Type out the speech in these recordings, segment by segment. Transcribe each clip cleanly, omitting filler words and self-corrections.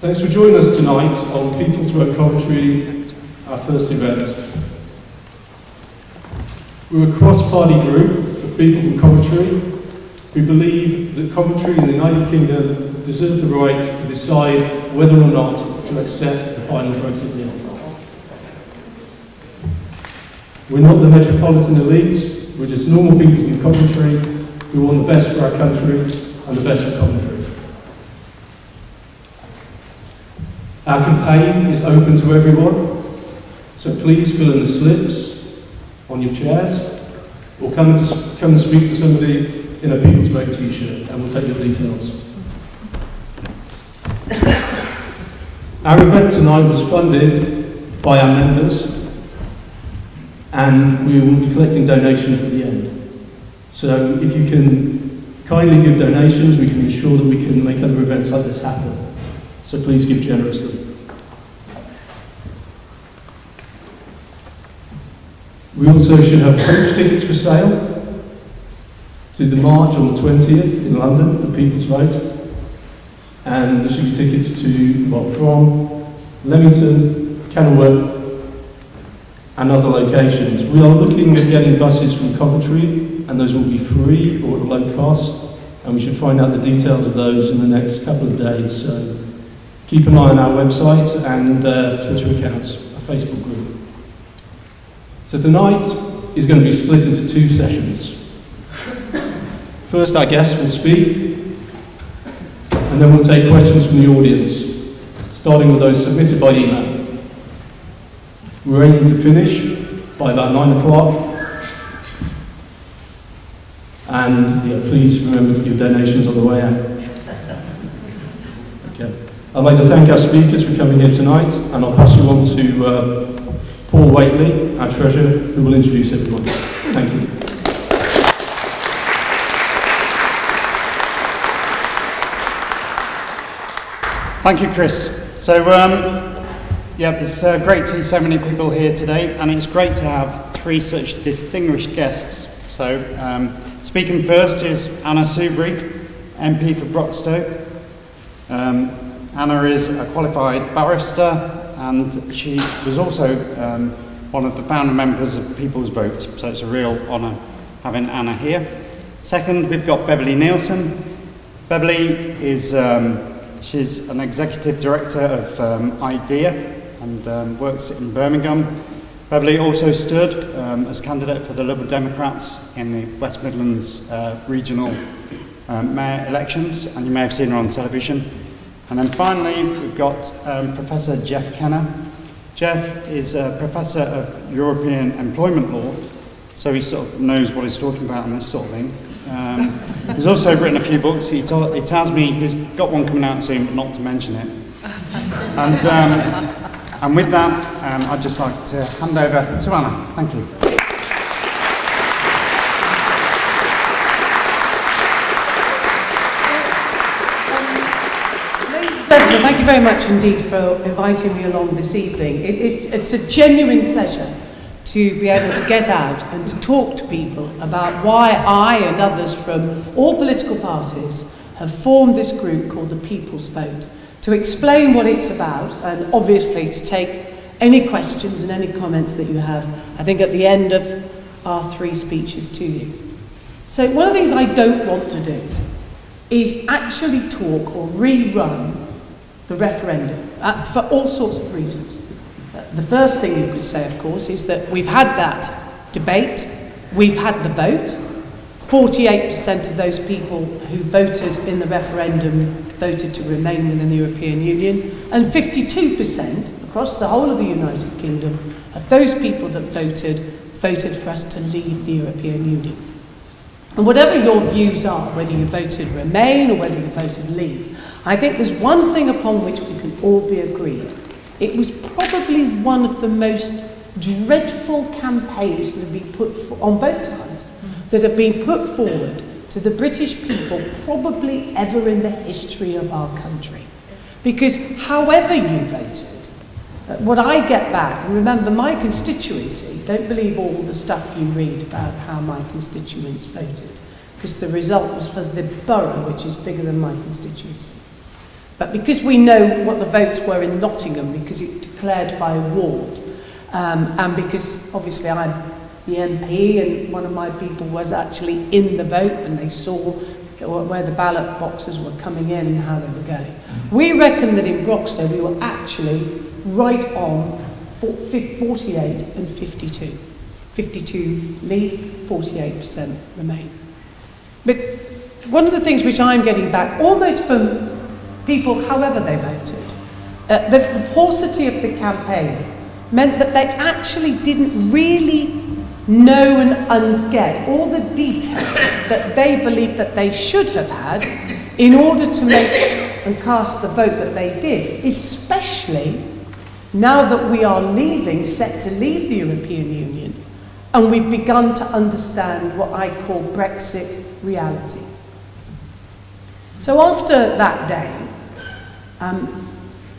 Thanks for joining us tonight on People's Vote Coventry, our first event. We're a cross-party group of people from Coventry who believe that Coventry and the United Kingdom deserve the right to decide whether or not to accept the final Brexit deal. We're not the metropolitan elite, we're just normal people from Coventry who want the best for our country and the best for Coventry. Our campaign is open to everyone, so please fill in the slips on your chairs or come and speak to somebody in a People's Vote t-shirt and we'll take your details. Our event tonight was funded by our members and we will be collecting donations at the end. So if you can kindly give donations, we can ensure that we can make other events like this happen. So please give generously. We also should have coach tickets for sale to the march on the 20th in London for People's Vote. And there should be tickets to, well, from Leamington, Kenilworth, and other locations. We are looking at getting buses from Coventry, and those will be free or at a low cost, and we should find out the details of those in the next couple of days. So keep an eye on our website and Twitter accounts, our Facebook group. So tonight is going to be split into two sessions. First, our guests will speak, and then we'll take questions from the audience, starting with those submitted by email. We're aiming to finish by about 9 o'clock. And yeah, please remember to give donations on the way out. Okay. I'd like to thank our speakers for coming here tonight, and I'll pass you on to Paul Waitley, our treasurer, who will introduce everyone. Thank you. Thank you, Chris. So, yeah, it's great to see so many people here today, and it's great to have three such distinguished guests. So, speaking first is Anna Soubry, MP for Broxtowe. Anna is a qualified barrister, and she was also one of the founder members of People's Vote, so it's a real honour having Anna here. Second, we've got Beverley Nielsen. Beverley is she's an executive director of IDEA and works in Birmingham. Beverley also stood as candidate for the Liberal Democrats in the West Midlands regional mayor elections, and you may have seen her on television. And then finally, we've got Professor Jeff Kenner. Jeff is a professor of European employment law, so he sort of knows what he's talking about and this sort of thing. He's also written a few books. He tells me he's got one coming out soon, but not to mention it. And with that, I'd just like to hand over to Anna. Thank you. Thank you very much indeed for inviting me along this evening. It's a genuine pleasure to be able to get out and to talk to people about why I and others from all political parties have formed this group called the People's Vote, to explain what it's about and obviously to take any questions and any comments that you have, I think, at the end of our three speeches to you. So one of the things I don't want to do is actually talk or rerun the referendum for all sorts of reasons. The first thing you could say, of course, is that we've had that debate, we've had the vote. 48% of those people who voted in the referendum voted to remain within the European Union, and 52% across the whole of the United Kingdom of those people that voted for us to leave the European Union. And whatever your views are, whether you voted remain or whether you voted leave, I think there's one thing upon which we can all be agreed. It was probably one of the most dreadful campaigns that have been put on both sides, that have been put forward to the British people probably ever in the history of our country. Because however you voted, what I get back, and remember my constituency, don't believe all the stuff you read about how my constituents voted, because the result was for the borough, which is bigger than my constituency. But because we know what the votes were in Nottingham, because it's declared by ward, and because obviously I'm the MP and one of my people was actually in the vote and they saw where the ballot boxes were coming in and how they were going. We reckon that in Broxton we were actually right on 48 and 52. 52 leave, 48% remain. But one of the things which I'm getting back, almost from people, however they voted, the paucity of the campaign meant that they actually didn't really know and get all the detail that they believed that they should have had in order to make and cast the vote that they did, especially now that we are set to leave the European Union, and we've begun to understand what I call Brexit reality. So after that day,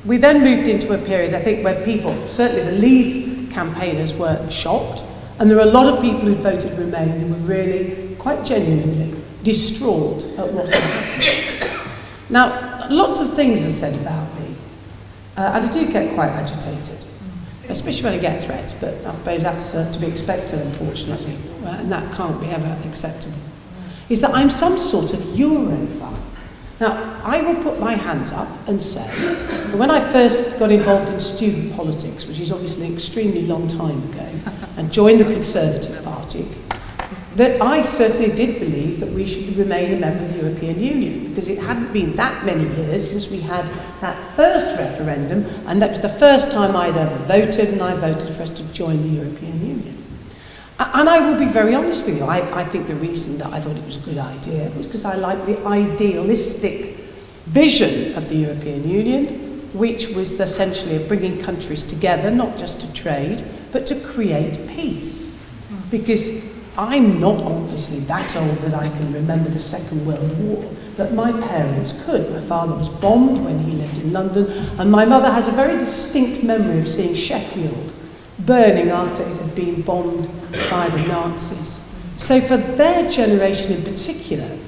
we then moved into a period, I think, where people, certainly the Leave campaigners, were shocked, and there were a lot of people who voted Remain who were really, quite genuinely, distraught at what had happened. Now, lots of things are said about me, and I do get quite agitated, especially when I get threats, but I suppose that's to be expected, unfortunately, and that can't be ever acceptable, is that I'm some sort of Europhile. Now, I will put my hands up and say that when I first got involved in student politics, which is obviously an extremely long time ago, and joined the Conservative Party, that I certainly did believe that we should remain a member of the European Union, because it hadn't been that many years since we had that first referendum, and that was the first time I'd ever voted, and I voted for us to join the European Union. And I will be very honest with you, I think the reason that I thought it was a good idea was because I like the idealistic vision of the European Union, which was essentially of bringing countries together, not just to trade, but to create peace. Because I'm not obviously that old that I can remember the Second World War, but my parents could. My father was bombed when he lived in London, and my mother has a very distinct memory of seeing Sheffield burning after it had been bombed by the Nazis. So for their generation in particular,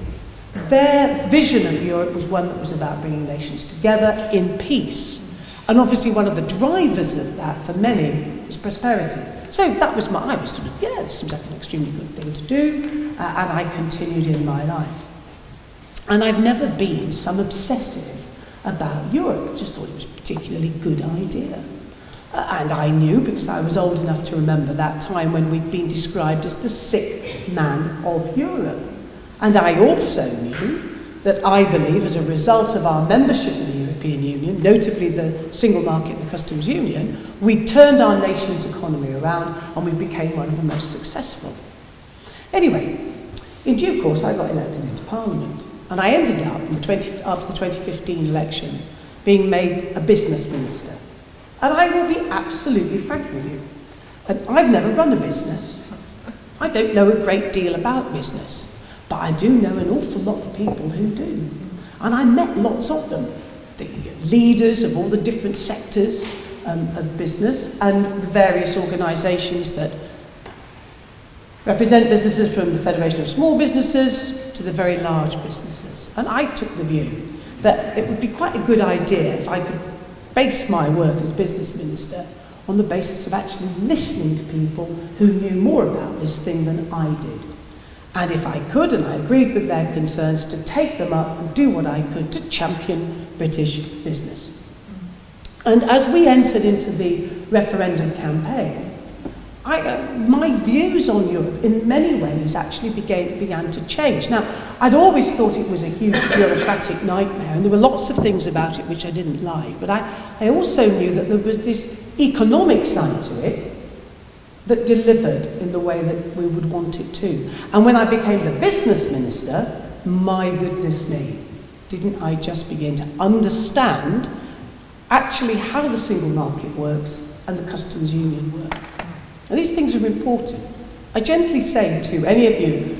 their vision of Europe was one that was about bringing nations together in peace. And obviously one of the drivers of that for many was prosperity. So that was I was sort of, yeah, this seems like an extremely good thing to do, and I continued in my life. And I've never been some obsessive about Europe, just thought it was a particularly good idea. And I knew, because I was old enough to remember that time when we'd been described as the sick man of Europe. And I also knew that I believe, as a result of our membership of the European Union, notably the single market and the customs union, we turned our nation's economy around and we became one of the most successful. Anyway, in due course I got elected into Parliament, and I ended up, after the 2015 election, being made a business minister. And I will be absolutely frank with you. And I've never run a business. I don't know a great deal about business, but I do know an awful lot of people who do. And I met lots of them, the leaders of all the different sectors of business and the various organisations that represent businesses, from the Federation of Small Businesses to the very large businesses. And I took the view that it would be quite a good idea if I could base my work as business minister on the basis of actually listening to people who knew more about this thing than I did. And if I could, and I agreed with their concerns, to take them up and do what I could to champion British business. And as we entered into the referendum campaign, my views on Europe in many ways actually began to change. Now, I'd always thought it was a huge bureaucratic nightmare, and there were lots of things about it which I didn't like, but I also knew that there was this economic side to it that delivered in the way that we would want it to. And when I became the business minister, my goodness me, didn't I just begin to understand actually how the single market works and the customs union work. And these things are important. I gently say to any of you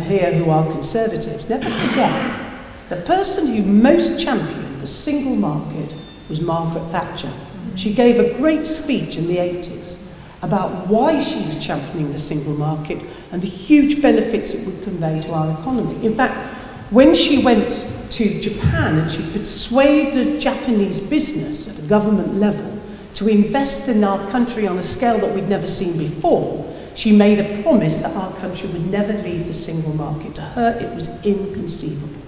here who are conservatives, never forget, the person who most championed the single market was Margaret Thatcher. She gave a great speech in the 80s about why she was championing the single market and the huge benefits it would convey to our economy. In fact, when she went to Japan and she persuaded Japanese business at a government level to invest in our country on a scale that we'd never seen before, she made a promise that our country would never leave the single market. To her, it was inconceivable.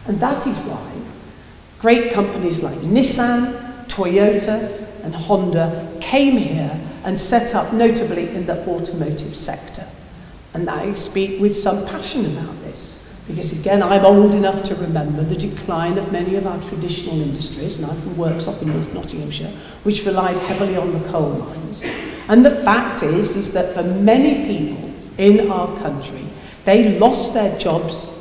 And that is why great companies like Nissan, Toyota, and Honda came here and set up notably in the automotive sector. And I speak with some passion about this, because again, I'm old enough to remember the decline of many of our traditional industries, and I'm from works up in North Nottinghamshire, which relied heavily on the coal mines. And the fact is that for many people in our country, they lost their jobs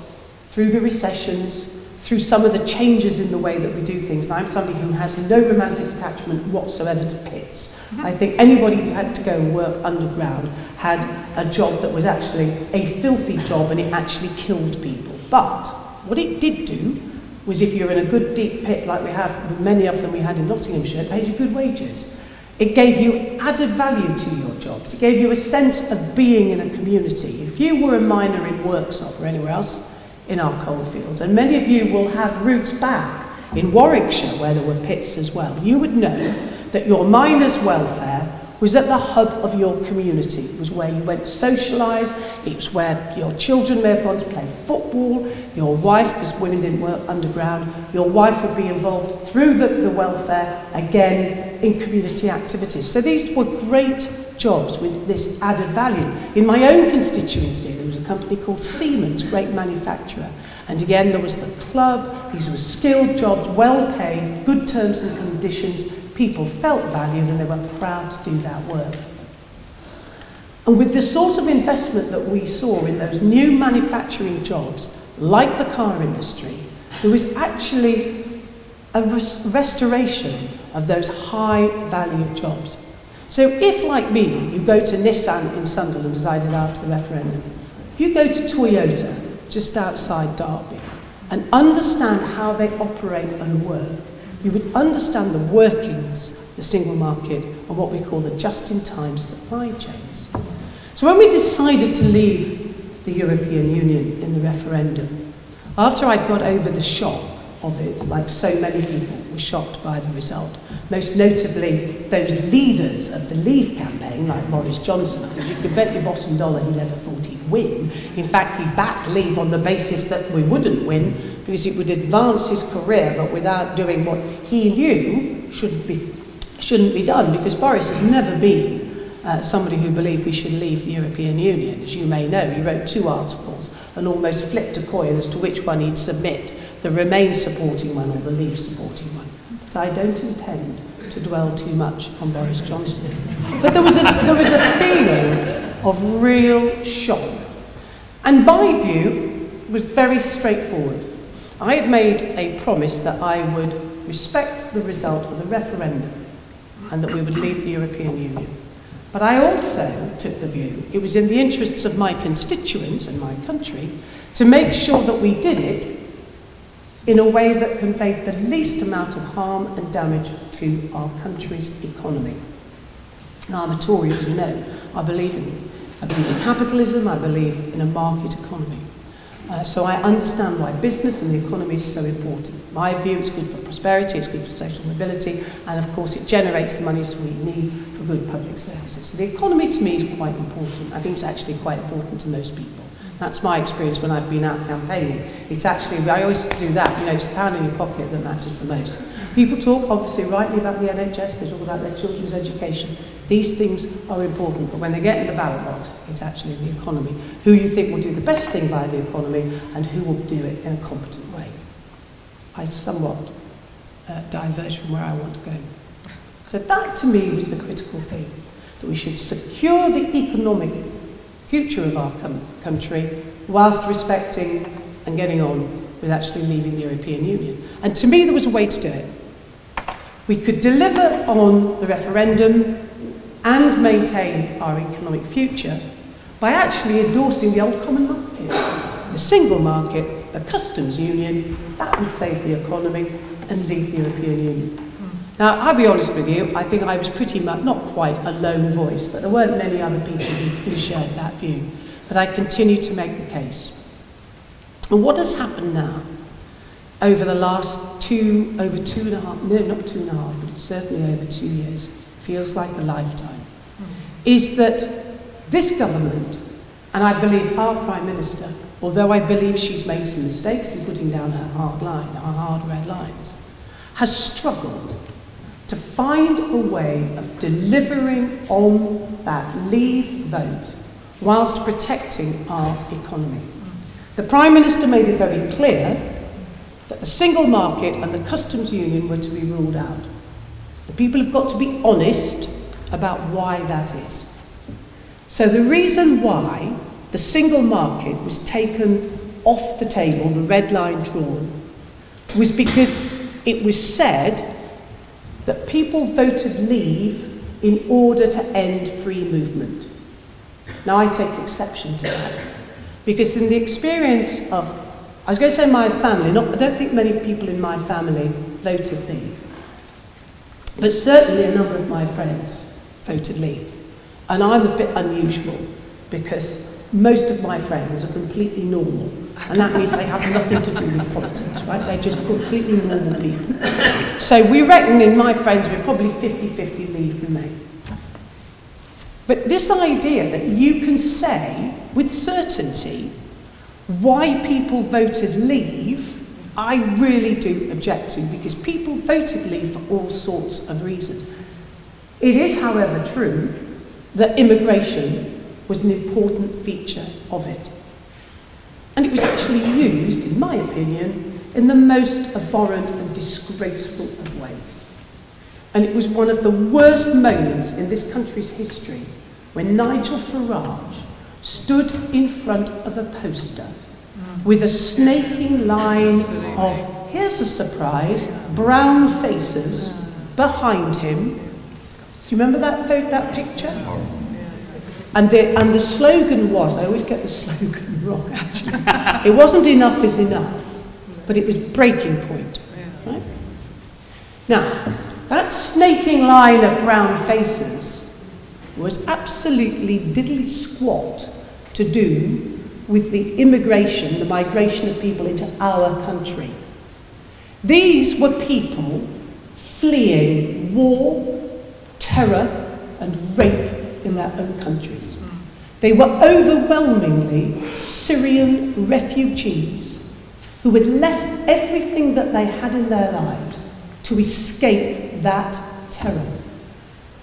through the recessions, through some of the changes in the way that we do things. And I'm somebody who has no romantic attachment whatsoever to pits. I think anybody who had to go and work underground had a job that was actually a filthy job and it actually killed people. But what it did do was, if you're in a good deep pit like we have, many of them we had in Nottinghamshire, it paid you good wages. It gave you added value to your jobs. It gave you a sense of being in a community. If you were a miner in Worksop or anywhere else in our coal fields, and many of you will have roots back in Warwickshire where there were pits as well, you would know that your miner's welfare was at the hub of your community. It was where you went to socialise, it was where your children may have gone to play football, your wife, because women didn't work underground, your wife would be involved through the welfare, again, in community activities. So these were great jobs with this added value. In my own constituency, there was a company called Siemens, great manufacturer. And again, there was the club. These were skilled jobs, well paid, good terms and conditions. People felt valued and they were proud to do that work. And with the sort of investment that we saw in those new manufacturing jobs, like the car industry, there was actually a restoration of those high-value jobs. So if, like me, you go to Nissan in Sunderland, as I did after the referendum, if you go to Toyota, just outside Derby, and understand how they operate and work, you would understand the workings of the single market and what we call the just-in-time supply chains. So when we decided to leave the European Union in the referendum, after I'd got over the shock of it, like so many people were shocked by the result, most notably those leaders of the Leave campaign, like Boris Johnson, because you could bet your bottom dollar he never thought he'd win. In fact, he backed Leave on the basis that we wouldn't win, because it would advance his career, but without doing what he knew shouldn't be done, because Boris has never been somebody who believed we should leave the European Union. As you may know, he wrote 2 articles and almost flipped a coin as to which one he'd submit, the Remain supporting one or the Leave supporting one. But I don't intend to dwell too much on Boris Johnson. But there was a feeling of real shock. And my view was very straightforward. I had made a promise that I would respect the result of the referendum and that we would leave the European Union. But I also took the view it was in the interests of my constituents and my country to make sure that we did it in a way that conveyed the least amount of harm and damage to our country's economy. Now, I'm a Tory, as you know. I believe in capitalism, I believe in a market economy. So I understand why business and the economy is so important. My view, it's good for prosperity, it's good for social mobility, and of course it generates the money we need for good public services. So the economy to me is quite important. I think it's actually quite important to most people. That's my experience when I've been out campaigning. It's actually, I always do that, it's the pound in your pocket that matters the most. People talk, obviously, rightly about the NHS, they talk about their children's education. These things are important, but when they get in the ballot box, it's actually the economy. Who you think will do the best thing by the economy and who will do it in a competent way. I somewhat diverge from where I want to go. So that, to me, was the critical thing, that we should secure the economic future of our country whilst respecting and getting on with actually leaving the European Union. And to me, there was a way to do it. We could deliver on the referendum and maintain our economic future by actually endorsing the old common market, the single market, the customs union. That would save the economy and leave the European Union. Now, I'll be honest with you, I think I was pretty much, not quite a lone voice, but there weren't many other people who shared that view. But I continue to make the case. And what has happened now over the last over 2.5, no, not 2.5, but it's certainly over 2 years, feels like a lifetime, is that this government, and I believe our Prime Minister, although I believe she's made some mistakes in putting down her hard red lines, has struggled to find a way of delivering on that leave vote whilst protecting our economy. The Prime Minister made it very clear that the single market and the customs union were to be ruled out. The people have got to be honest about why that is. So the reason why the single market was taken off the table, the red line drawn, was because it was said that people voted leave in order to end free movement. Now I take exception to that, because in the experience of, I was going to say my family, I don't think many people in my family voted leave, but certainly a number of my friends voted leave. And I'm a bit unusual because most of my friends are completely normal, and that means they have nothing to do with politics, right? They're just completely normal people. So we reckon in my friends we're probably 50-50 leave remain. But this idea that you can say with certainty why people voted leave, I really do object to, because people voted leave for all sorts of reasons. It is, however, true that immigration was an important feature of it. And it was actually used, in my opinion, in the most abhorrent and disgraceful of ways. And it was one of the worst moments in this country's history when Nigel Farage stood in front of a poster with a snaking line of, here's a surprise, brown faces behind him. Do you remember that picture? And the slogan was, I always get the slogan wrong actually, it wasn't enough is enough, but it was breaking point. Right? Now, that snaking line of brown faces was absolutely diddly squat to do with the immigration, the migration of people into our country. These were people fleeing war, terror, and rape in their own countries. They were overwhelmingly Syrian refugees who had left everything that they had in their lives to escape that terror.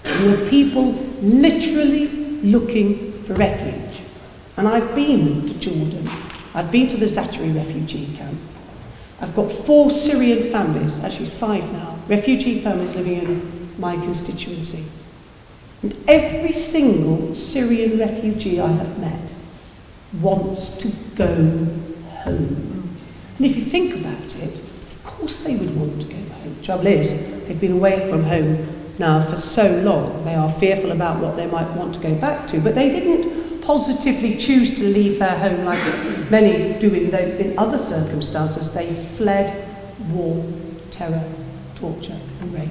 They were people literally looking for refuge. And I've been to Jordan. I've been to the Zaatari refugee camp. I've got 4 Syrian families, actually 5 now, refugee families living in my constituency. And every single Syrian refugee I have met wants to go home. And if you think about it, of course they would want to go home. The trouble is, they've been away from home now for so long. They are fearful about what they might want to go back to, but they didn't positively choose to leave their home like many do in other circumstances. They fled war, terror, torture and rape.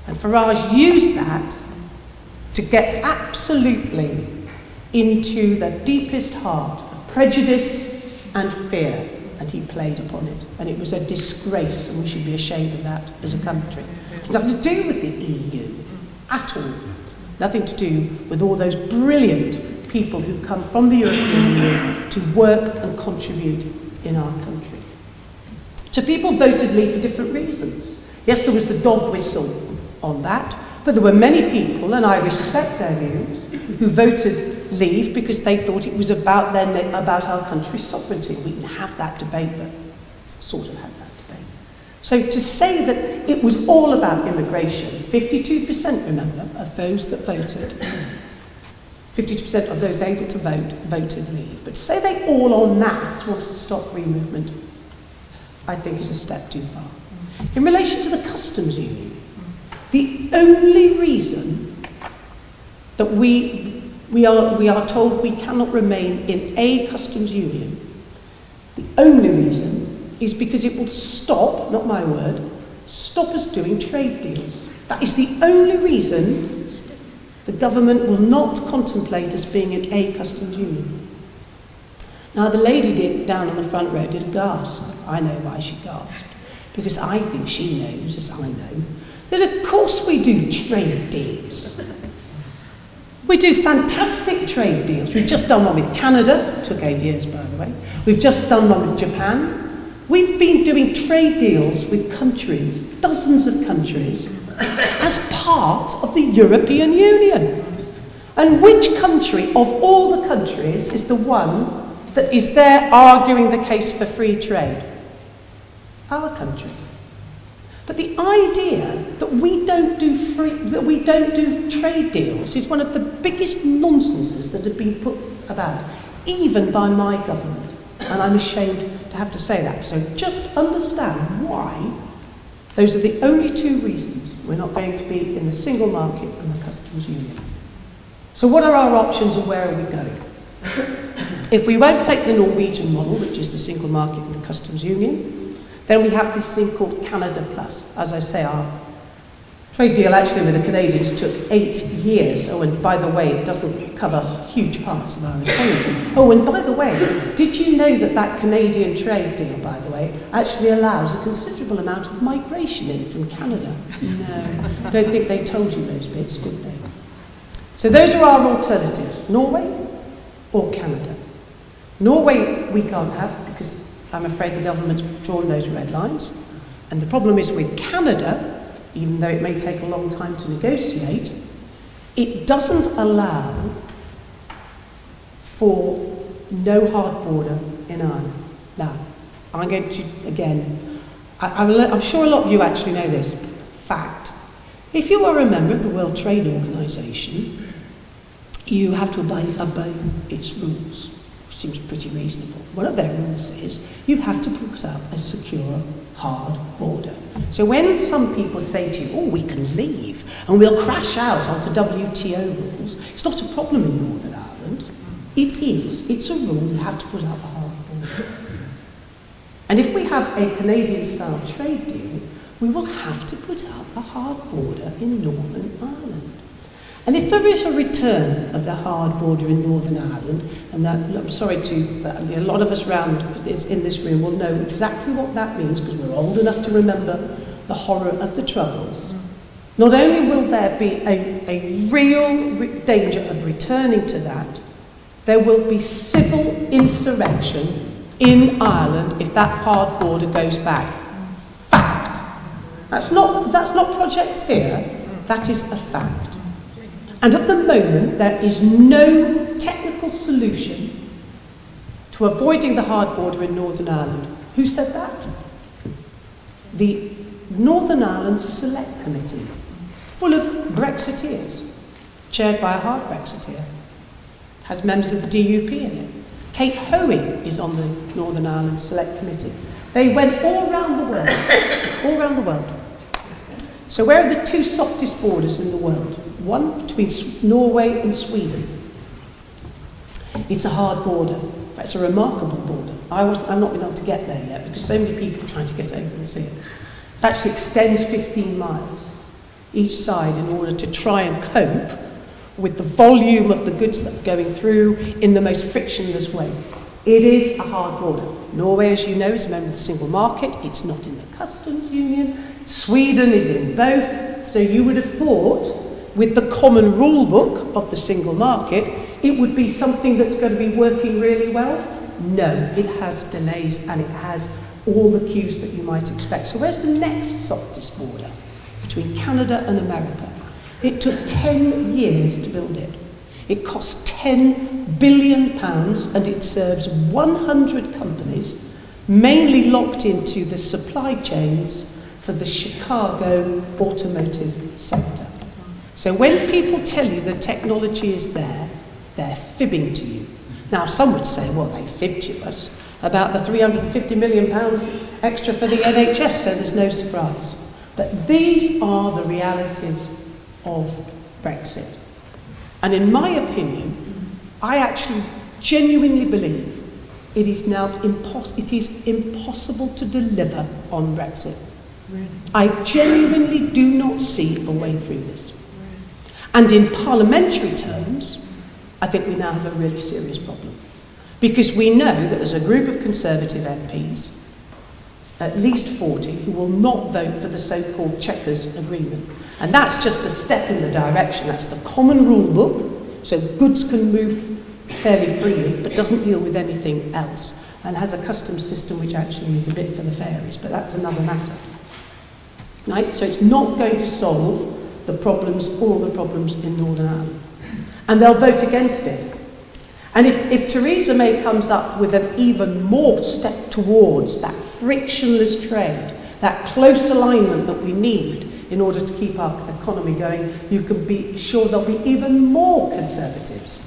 And Farage used that to get absolutely into the deepest heart of prejudice and fear, and he played upon it. And it was a disgrace, and we should be ashamed of that as a country. It's nothing to do with the EU at all. Nothing to do with all those brilliant people who come from the European Union to work and contribute in our country. So people voted leave for different reasons. Yes, there was the dog whistle on that, but there were many people, and I respect their views, who voted leave because they thought it was about our country's sovereignty. We can have that debate, but sort of had that debate. So to say that it was all about immigration, 52%, remember, of those that voted, 52% of those able to vote voted leave. But to say they all en masse wanted to stop free movement, I think is a step too far. In relation to the customs union, the only reason that we are told we cannot remain in a customs union, the only reason is because it will stop, not my word, stop us doing trade deals. That is the only reason the government will not contemplate us being in a customs union. Now, the lady down on the front row did a gasp. I know why she gasped. Because I think she knows, as I know, that of course we do trade deals. We do fantastic trade deals. We've just done one with Canada. It took 8 years, by the way. We've just done one with Japan. We've been doing trade deals with countries, dozens of countries, as part of the European Union. And which country of all the countries is the one that is there arguing the case for free trade? Our country. But the idea that we don't do trade deals is one of the biggest nonsenses that have been put about, even by my government. And I'm ashamed to have to say that. So just understand why those are the only two reasons we're not going to be in the single market and the customs union. So what are our options and where are we going? If we won't take the Norwegian model, which is the single market and the customs union, then we have this thing called Canada Plus. As I say, our trade deal actually with the Canadians took 8 years. Oh, and by the way, it doesn't cover huge parts of our economy. Oh, and by the way, did you know that that Canadian trade deal, by the way, actually allows a considerable amount of migration in from Canada? No, I don't think they told you those bits, did they? So those are our alternatives, Norway or Canada. Norway we can't have because I'm afraid the government's drawn those red lines. And the problem is with Canada, even though it may take a long time to negotiate, it doesn't allow for no hard border in Ireland. Now, I'm going to, again, I'm sure a lot of you actually know this fact. If you are a member of the World Trade Organization, you have to obey its rules. Seems pretty reasonable. One of their rules is you have to put up a secure, hard border. So when some people say to you, oh, we can leave and we'll crash out onto WTO rules, it's not a problem in Northern Ireland. It is. It's a rule. You have to put up a hard border. And if we have a Canadian-style trade deal, we will have to put up a hard border in Northern Ireland. And if there is a return of the hard border in Northern Ireland, and that, I'm sorry a lot of us in this room will know exactly what that means because we're old enough to remember the horror of the Troubles. Not only will there be a real danger of returning to that, there will be civil insurrection in Ireland if that hard border goes back. Fact. That's not Project Fear, that is a fact. And at the moment, there is no technical solution to avoiding the hard border in Northern Ireland. Who said that? The Northern Ireland Select Committee, full of Brexiteers, chaired by a hard Brexiteer, has members of the DUP in it. Kate Hoey is on the Northern Ireland Select Committee. They went all around the world, all around the world. So where are the two softest borders in the world? One between Norway and Sweden. It's a hard border. It's a remarkable border. I've not been able to get there yet because so many people are trying to get over and see it. It actually extends 15 miles each side in order to try and cope with the volume of the goods that are going through in the most frictionless way. It is a hard border. Norway, as you know, is a member of the single market. It's not in the customs union. Sweden is in both. So you would have thought, with the common rule book of the single market, it would be something that's going to be working really well. No, it has delays and it has all the cues that you might expect. So where's the next softest border? Between Canada and America. It took 10 years to build it. It cost £10 billion and it serves 100 companies, mainly locked into the supply chains for the Chicago automotive sector. So when people tell you the technology is there, they're fibbing to you. Now, some would say, well, they fibbed to us about the £350 million extra for the NHS, so there's no surprise. But these are the realities of Brexit. And in my opinion, I actually genuinely believe it is now impossible to deliver on Brexit. Really? I genuinely do not see a way through this. And in parliamentary terms, I think we now have a really serious problem. Because we know that there's a group of Conservative MPs, at least 40, who will not vote for the so-called Chequers Agreement. And that's just a step in the direction. That's the common rule book, so goods can move fairly freely, but doesn't deal with anything else, and has a customs system which actually is a bit for the fairies, but that's another matter. Right? So it's not going to solve the problems, all the problems in Northern Ireland. And they'll vote against it. And if Theresa May comes up with an even more step towards that frictionless trade, that close alignment that we need in order to keep our economy going, you can be sure there'll be even more Conservatives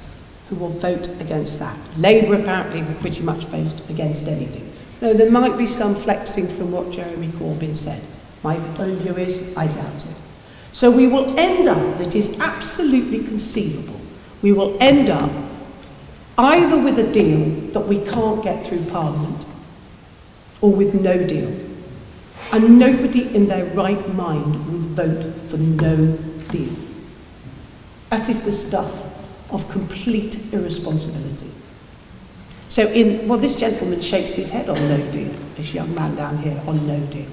who will vote against that. Labour apparently will pretty much vote against anything. Though there might be some flexing from what Jeremy Corbyn said. My own view is, I doubt it. So we will end up, that is absolutely conceivable, we will end up either with a deal that we can't get through Parliament, or with no deal. And nobody in their right mind will vote for no deal. That is the stuff of complete irresponsibility. So this gentleman shakes his head on no deal, this young man down here, on no deal.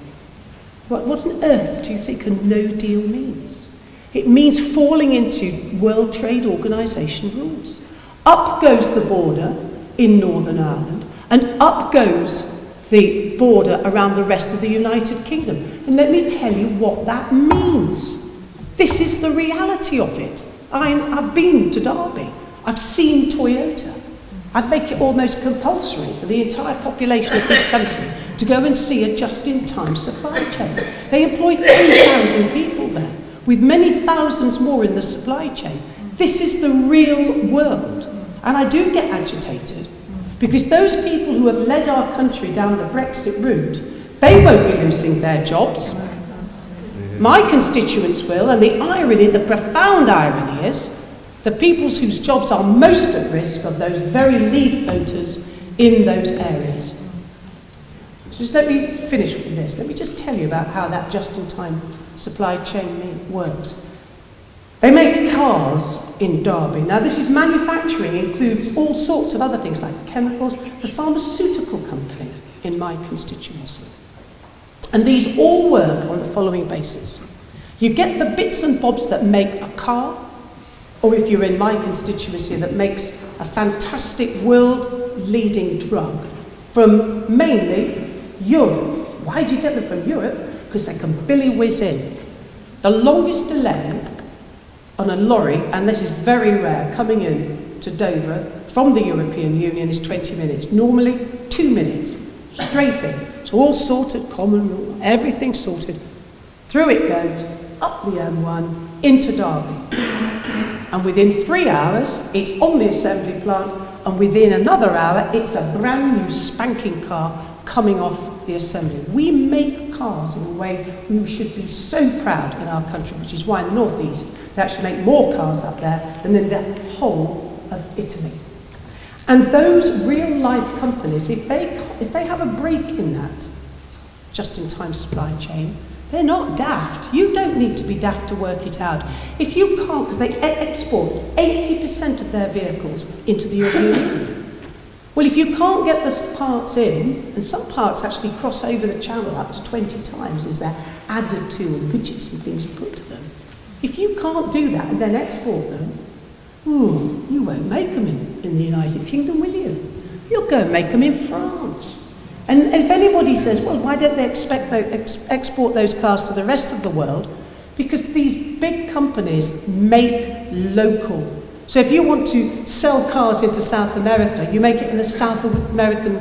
What on earth do you think a no deal means? It means falling into World Trade Organization rules. Up goes the border in Northern Ireland, and up goes the border around the rest of the United Kingdom. And let me tell you what that means. This is the reality of it. I've been to Derby. I've seen Toyota. I'd make it almost compulsory for the entire population of this country to go and see a just-in-time supply chain. They employ 3,000 people there, with many thousands more in the supply chain. This is the real world. And I do get agitated, because those people who have led our country down the Brexit route, they won't be losing their jobs. My constituents will, and the profound irony is, the people whose jobs are most at risk are those very Leave voters in those areas. So just let me finish with this. Let me just tell you about how that just-in-time supply chain works. They make cars in Derby. Now this is manufacturing, includes all sorts of other things like chemicals, the pharmaceutical company in my constituency. And these all work on the following basis. You get the bits and bobs that make a car, or if you're in my constituency, that makes a fantastic world-leading drug from mainly Europe. Why do you get them from Europe? Because they can billy whiz in. The longest delay on a lorry, and this is very rare, coming in to Dover from the European Union is 20 minutes. Normally 2 minutes, straight in. It's all sorted, common rule, everything sorted. Through it goes, up the M1, into Derby. And within 3 hours, it's on the assembly plant, and within another hour, it's a brand new spanking car coming off the assembly. We make cars in a way we should be so proud in our country, which is why in the northeast they actually make more cars up there than in the whole of Italy. And those real-life companies, if they have a break in that just-in-time supply chain, they're not daft. You don't need to be daft to work it out. If you can't, because they export 80% of their vehicles into the European Union. Well, if you can't get the parts in, and some parts actually cross over the channel up to 20 times as they're added to and widgets and things put to them. If you can't do that and then export them, you won't make them in the United Kingdom, will you? You'll go and make them in France. And if anybody says, well, why don't they export those cars to the rest of the world? Because these big companies make local. So if you want to sell cars into South America, you make it in a South American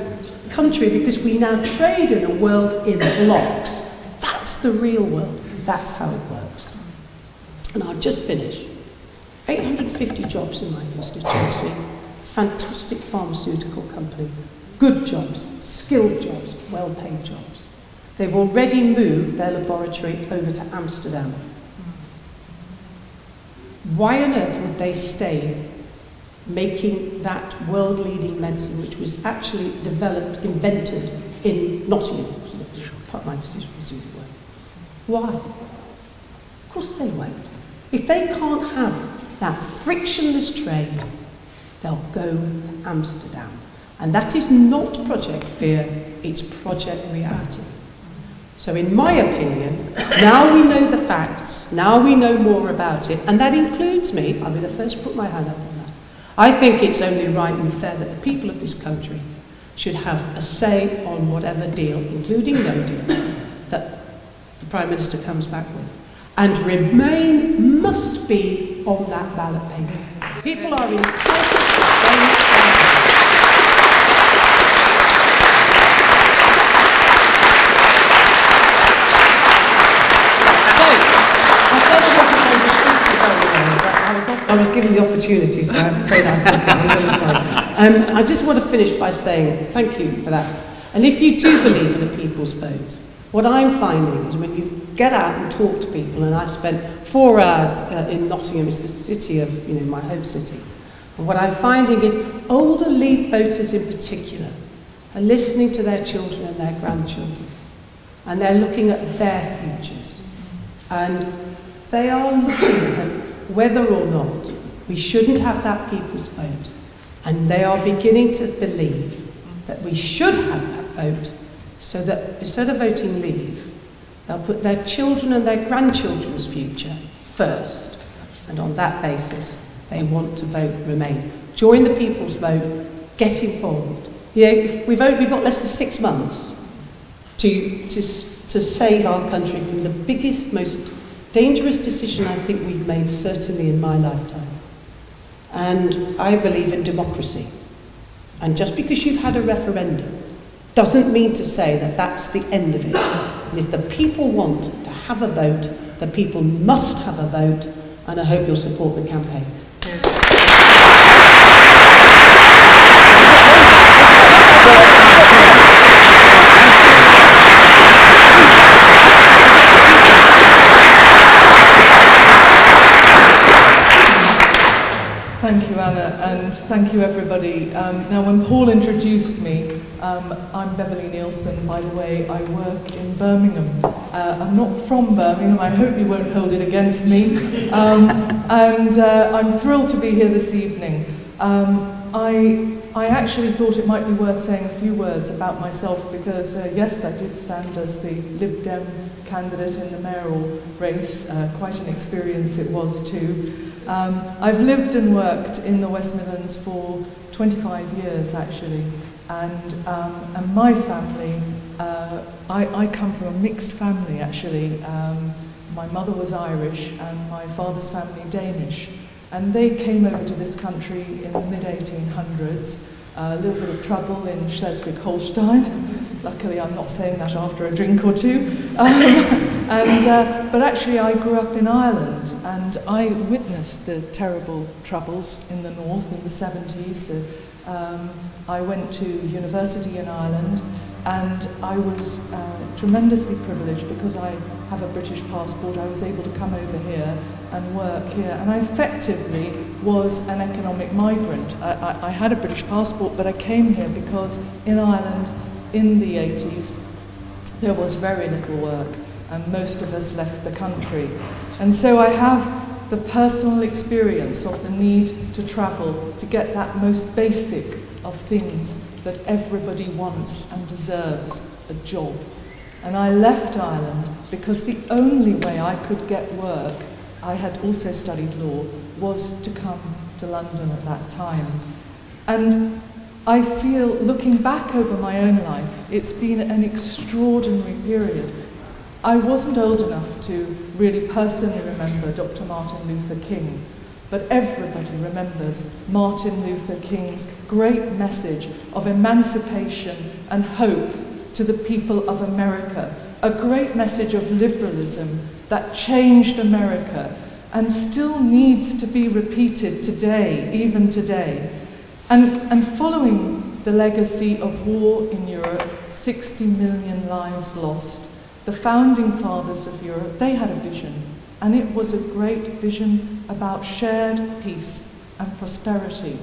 country, because we now trade in a world in blocks. That's the real world. That's how it works. And I'll just finish. 850 jobs in my constituency. Fantastic pharmaceutical company. Good jobs, skilled jobs, well-paid jobs. They've already moved their laboratory over to Amsterdam. Why on earth would they stay making that world-leading medicine, which was actually invented in Nottingham? Why? Of course they won't. If they can't have that frictionless trade, they'll go to Amsterdam. And that is not Project Fear, it's Project Reality. So in my opinion, now we know the facts, now we know more about it, and that includes me, I'll be the first to put my hand up on that. I think it's only right and fair that the people of this country should have a say on whatever deal, including no deal, that the Prime Minister comes back with. And Remain must be on that ballot paper. People are entitled to I was given the opportunity, so I'm afraid I took it. I'm really sorry. I just want to finish by saying thank you for that. And if you do believe in a people's vote, what I'm finding is when you get out and talk to people, and I spent 4 hours in Nottingham, it's the city of, my home city, and what I'm finding is older Leave voters in particular are listening to their children and their grandchildren, and they're looking at their futures, and they are looking at whether or not we shouldn't have that people's vote, and they are beginning to believe that we should have that vote, so that instead of voting Leave, they'll put their children and their grandchildren's future first, and on that basis they want to vote Remain. Join the people's vote, get involved. If we vote, we've got less than 6 months to save our country from the biggest, most dangerous decision I think we've made, certainly in my lifetime. And I believe in democracy. And just because you've had a referendum doesn't mean to say that that's the end of it. And if the people want to have a vote, the people must have a vote, and I hope you'll support the campaign. Thank you, Anna, and thank you, everybody. Now, when Paul introduced me, I'm Beverley Nielsen, by the way. I work in Birmingham. I'm not from Birmingham. I hope you won't hold it against me. I'm thrilled to be here this evening. I actually thought it might be worth saying a few words about myself because, yes, I did stand as the Lib Dem candidate in the mayoral race. Quite an experience it was too. I've lived and worked in the West Midlands for 25 years, actually, and my family, I come from a mixed family, actually. My mother was Irish and my father's family Danish, and they came over to this country in the mid-1800s. A little bit of trouble in Schleswig-Holstein. Luckily, I'm not saying that after a drink or two. But actually, I grew up in Ireland, and I witnessed the terrible troubles in the north in the 70s. I went to university in Ireland, and I was tremendously privileged because I have a British passport. I was able to come over here and work here, and I effectively was an economic migrant. I had a British passport, but I came here because in Ireland, in the 80s, there was very little work, and most of us left the country. And so I have the personal experience of the need to travel to get that most basic of things that everybody wants and deserves, a job. And I left Ireland because the only way I could get work, I had also studied law, was to come to London at that time. And I feel, looking back over my own life, it's been an extraordinary period. I wasn't old enough to really personally remember Dr. Martin Luther King, but everybody remembers Martin Luther King's great message of emancipation and hope to the people of America, a great message of liberalism that changed America and still needs to be repeated today, even today. And following the legacy of war in Europe, 60 million lives lost, the founding fathers of Europe, they had a vision, and it was a great vision about shared peace and prosperity.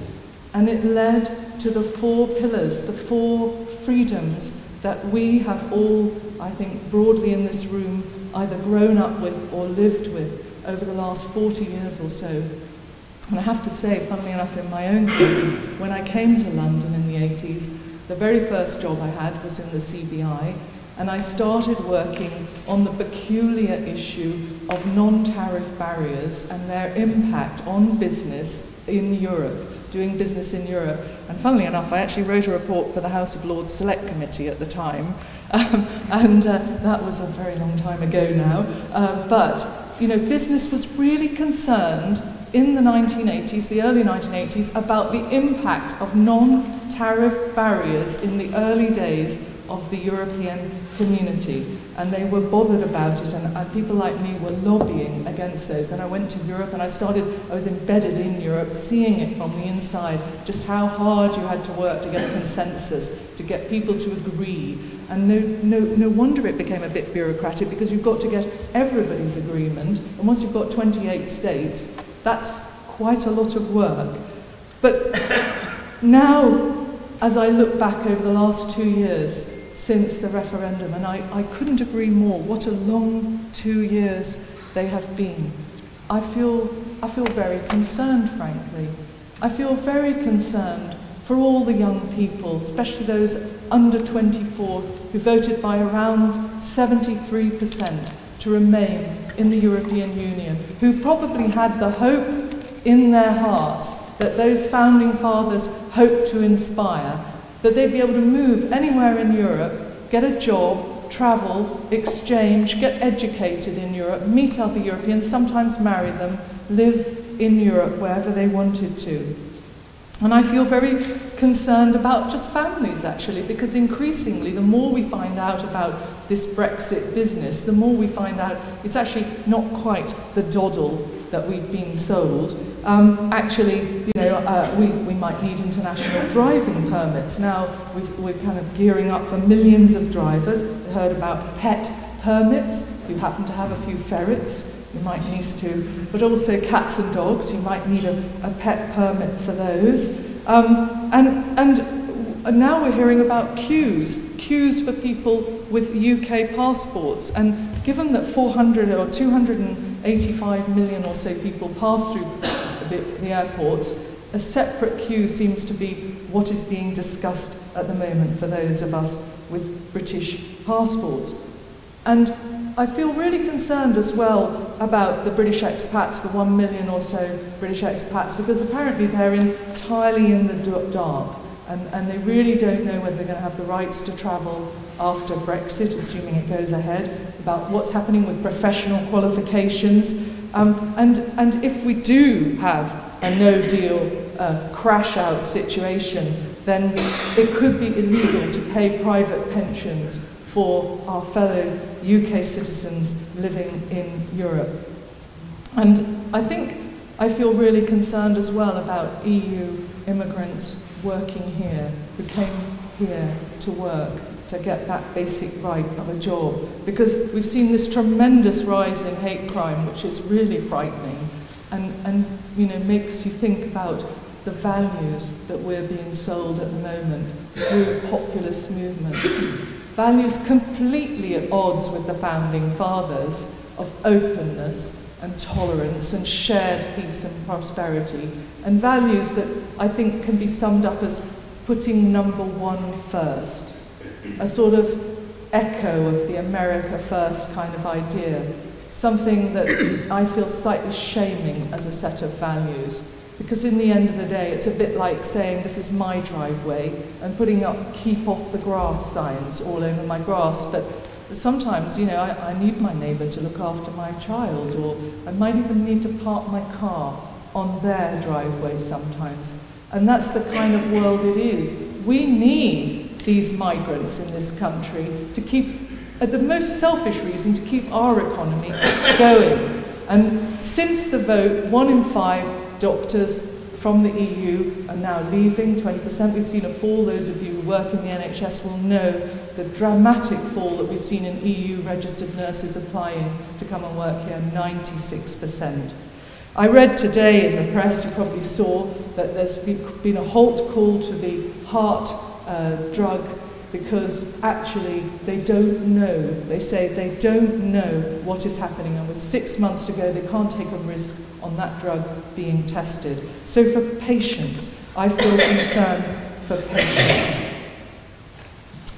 And it led to the 4 pillars, the 4 freedoms that we have all, I think, broadly in this room, either grown up with or lived with over the last 40 years or so. And I have to say, funnily enough, in my own case, when I came to London in the 1980s. The very first job I had was in the CBI, and I started working on the peculiar issue of non-tariff barriers and their impact on business in Europe, doing business in Europe. And funnily enough, I actually wrote a report for the House of Lords Select Committee at the time, and that was a very long time ago now. But you know, business was really concerned in the 1980s, the early 1980s, about the impact of non-tariff barriers in the early days of the European community, and they were bothered about it, and people like me were lobbying against those. Then I went to Europe and I was embedded in Europe, seeing it from the inside, just how hard you had to work to get a consensus, to get people to agree. And no wonder it became a bit bureaucratic, because you've got to get everybody's agreement, and once you've got 28 states, that's quite a lot of work. But now, as I look back over the last 2 years since the referendum, and I couldn't agree more, what a long 2 years they have been. I feel very concerned, frankly. I feel very concerned for all the young people, especially those under 24, who voted by around 73% to remain in the European Union, who probably had the hope in their hearts that those founding fathers hoped to inspire, that they'd be able to move anywhere in Europe, get a job, travel, exchange, get educated in Europe, meet other Europeans, sometimes marry them, live in Europe wherever they wanted to. And I feel very concerned about just families, actually, because increasingly, the more we find out about this Brexit business, the more we find out it's actually not quite the doddle that we've been sold. Actually, you know, we might need international driving permits. Now, we're kind of gearing up for millions of drivers. We heard about pet permits. If you happen to have a few ferrets, you might need to, but also cats and dogs, you might need a pet permit for those. And now we're hearing about queues for people with UK passports. And given that 400 or 285 million or so people pass through the airports, a separate queue seems to be what is being discussed at the moment for those of us with British passports. And I feel really concerned as well about the British expats, the 1 million or so British expats, because apparently they're entirely in the dark, and they really don't know whether they're going to have the rights to travel after Brexit, assuming it goes ahead, about what's happening with professional qualifications. And if we do have a no-deal crash-out situation, then it could be illegal to pay private pensions for our fellow UK citizens living in Europe. And I feel really concerned as well about EU immigrants working here, who came here to work, to get that basic right of a job. Because we've seen this tremendous rise in hate crime, which is really frightening, and you know, makes you think about the values that we're being sold at the moment through populist movements. Values completely at odds with the founding fathers of openness and tolerance and shared peace and prosperity, and values that I think can be summed up as putting number one first, a sort of echo of the America first kind of idea, something that I feel slightly shaming as a set of values. Because in the end of the day, it's a bit like saying, this is my driveway, and putting up keep off the grass signs all over my grass. But sometimes, you know, I need my neighbour to look after my child, or I might even need to park my car on their driveway sometimes. And that's the kind of world it is. We need these migrants in this country to keep, at the most selfish reason, to keep our economy going. And since the vote, 1 in 5 doctors from the EU are now leaving, 20%. We've seen a fall. Those of you who work in the NHS will know the dramatic fall that we've seen in EU-registered nurses applying to come and work here, 96%. I read today in the press, you probably saw, that there's been a halt call to the heart drug, because actually they don't know. They say they don't know what is happening, and with 6 months to go, they can't take a risk on that drug being tested. So for patients, I feel concerned for patience.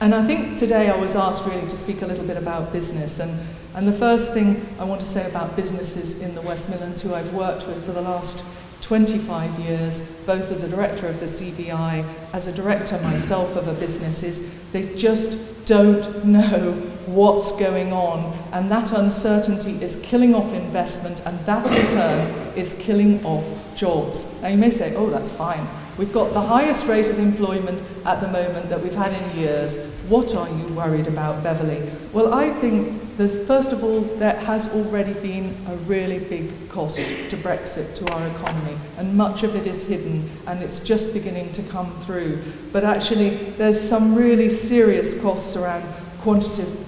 And I think today I was asked really to speak a little bit about business, and the first thing I want to say about businesses in the West Midlands who I've worked with for the last 25 years, both as a director of the CBI, as a director myself of a business, is they just don't know what's going on, and that uncertainty is killing off investment, and that in turn is killing off jobs. Now you may say, oh, that's fine. We've got the highest rate of employment at the moment that we've had in years. What are you worried about, Beverley? Well, I think there's, first of all, there has already been a really big cost to Brexit to our economy, and much of it is hidden, and it's just beginning to come through. But actually, there's some really serious costs around quantitative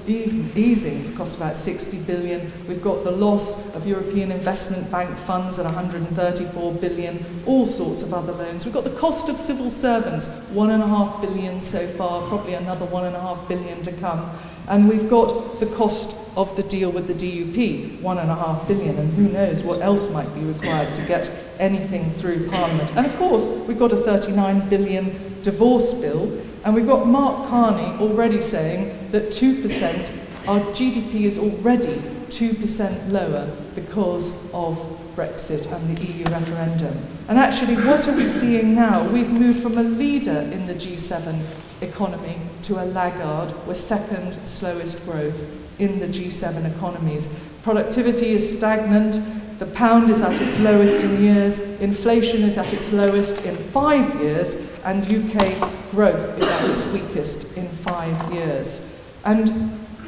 easing. It's cost about 60 billion. We've got the loss of European Investment Bank funds at 134 billion, all sorts of other loans. We've got the cost of civil servants, 1.5 billion so far, probably another 1.5 billion to come. And we've got the cost of the deal with the DUP, 1.5 billion, and who knows what else might be required to get anything through Parliament. And of course, we've got a 39 billion divorce bill, and we've got Mark Carney already saying that 2%, our GDP is already 2% lower because of Brexit and the EU referendum. And actually, what are we seeing now? We've moved from a leader in the G7 economy to a laggard. We're second slowest growth in the G7 economies. Productivity is stagnant. The pound is at its lowest in years, inflation is at its lowest in 5 years, and UK growth is at its weakest in 5 years. And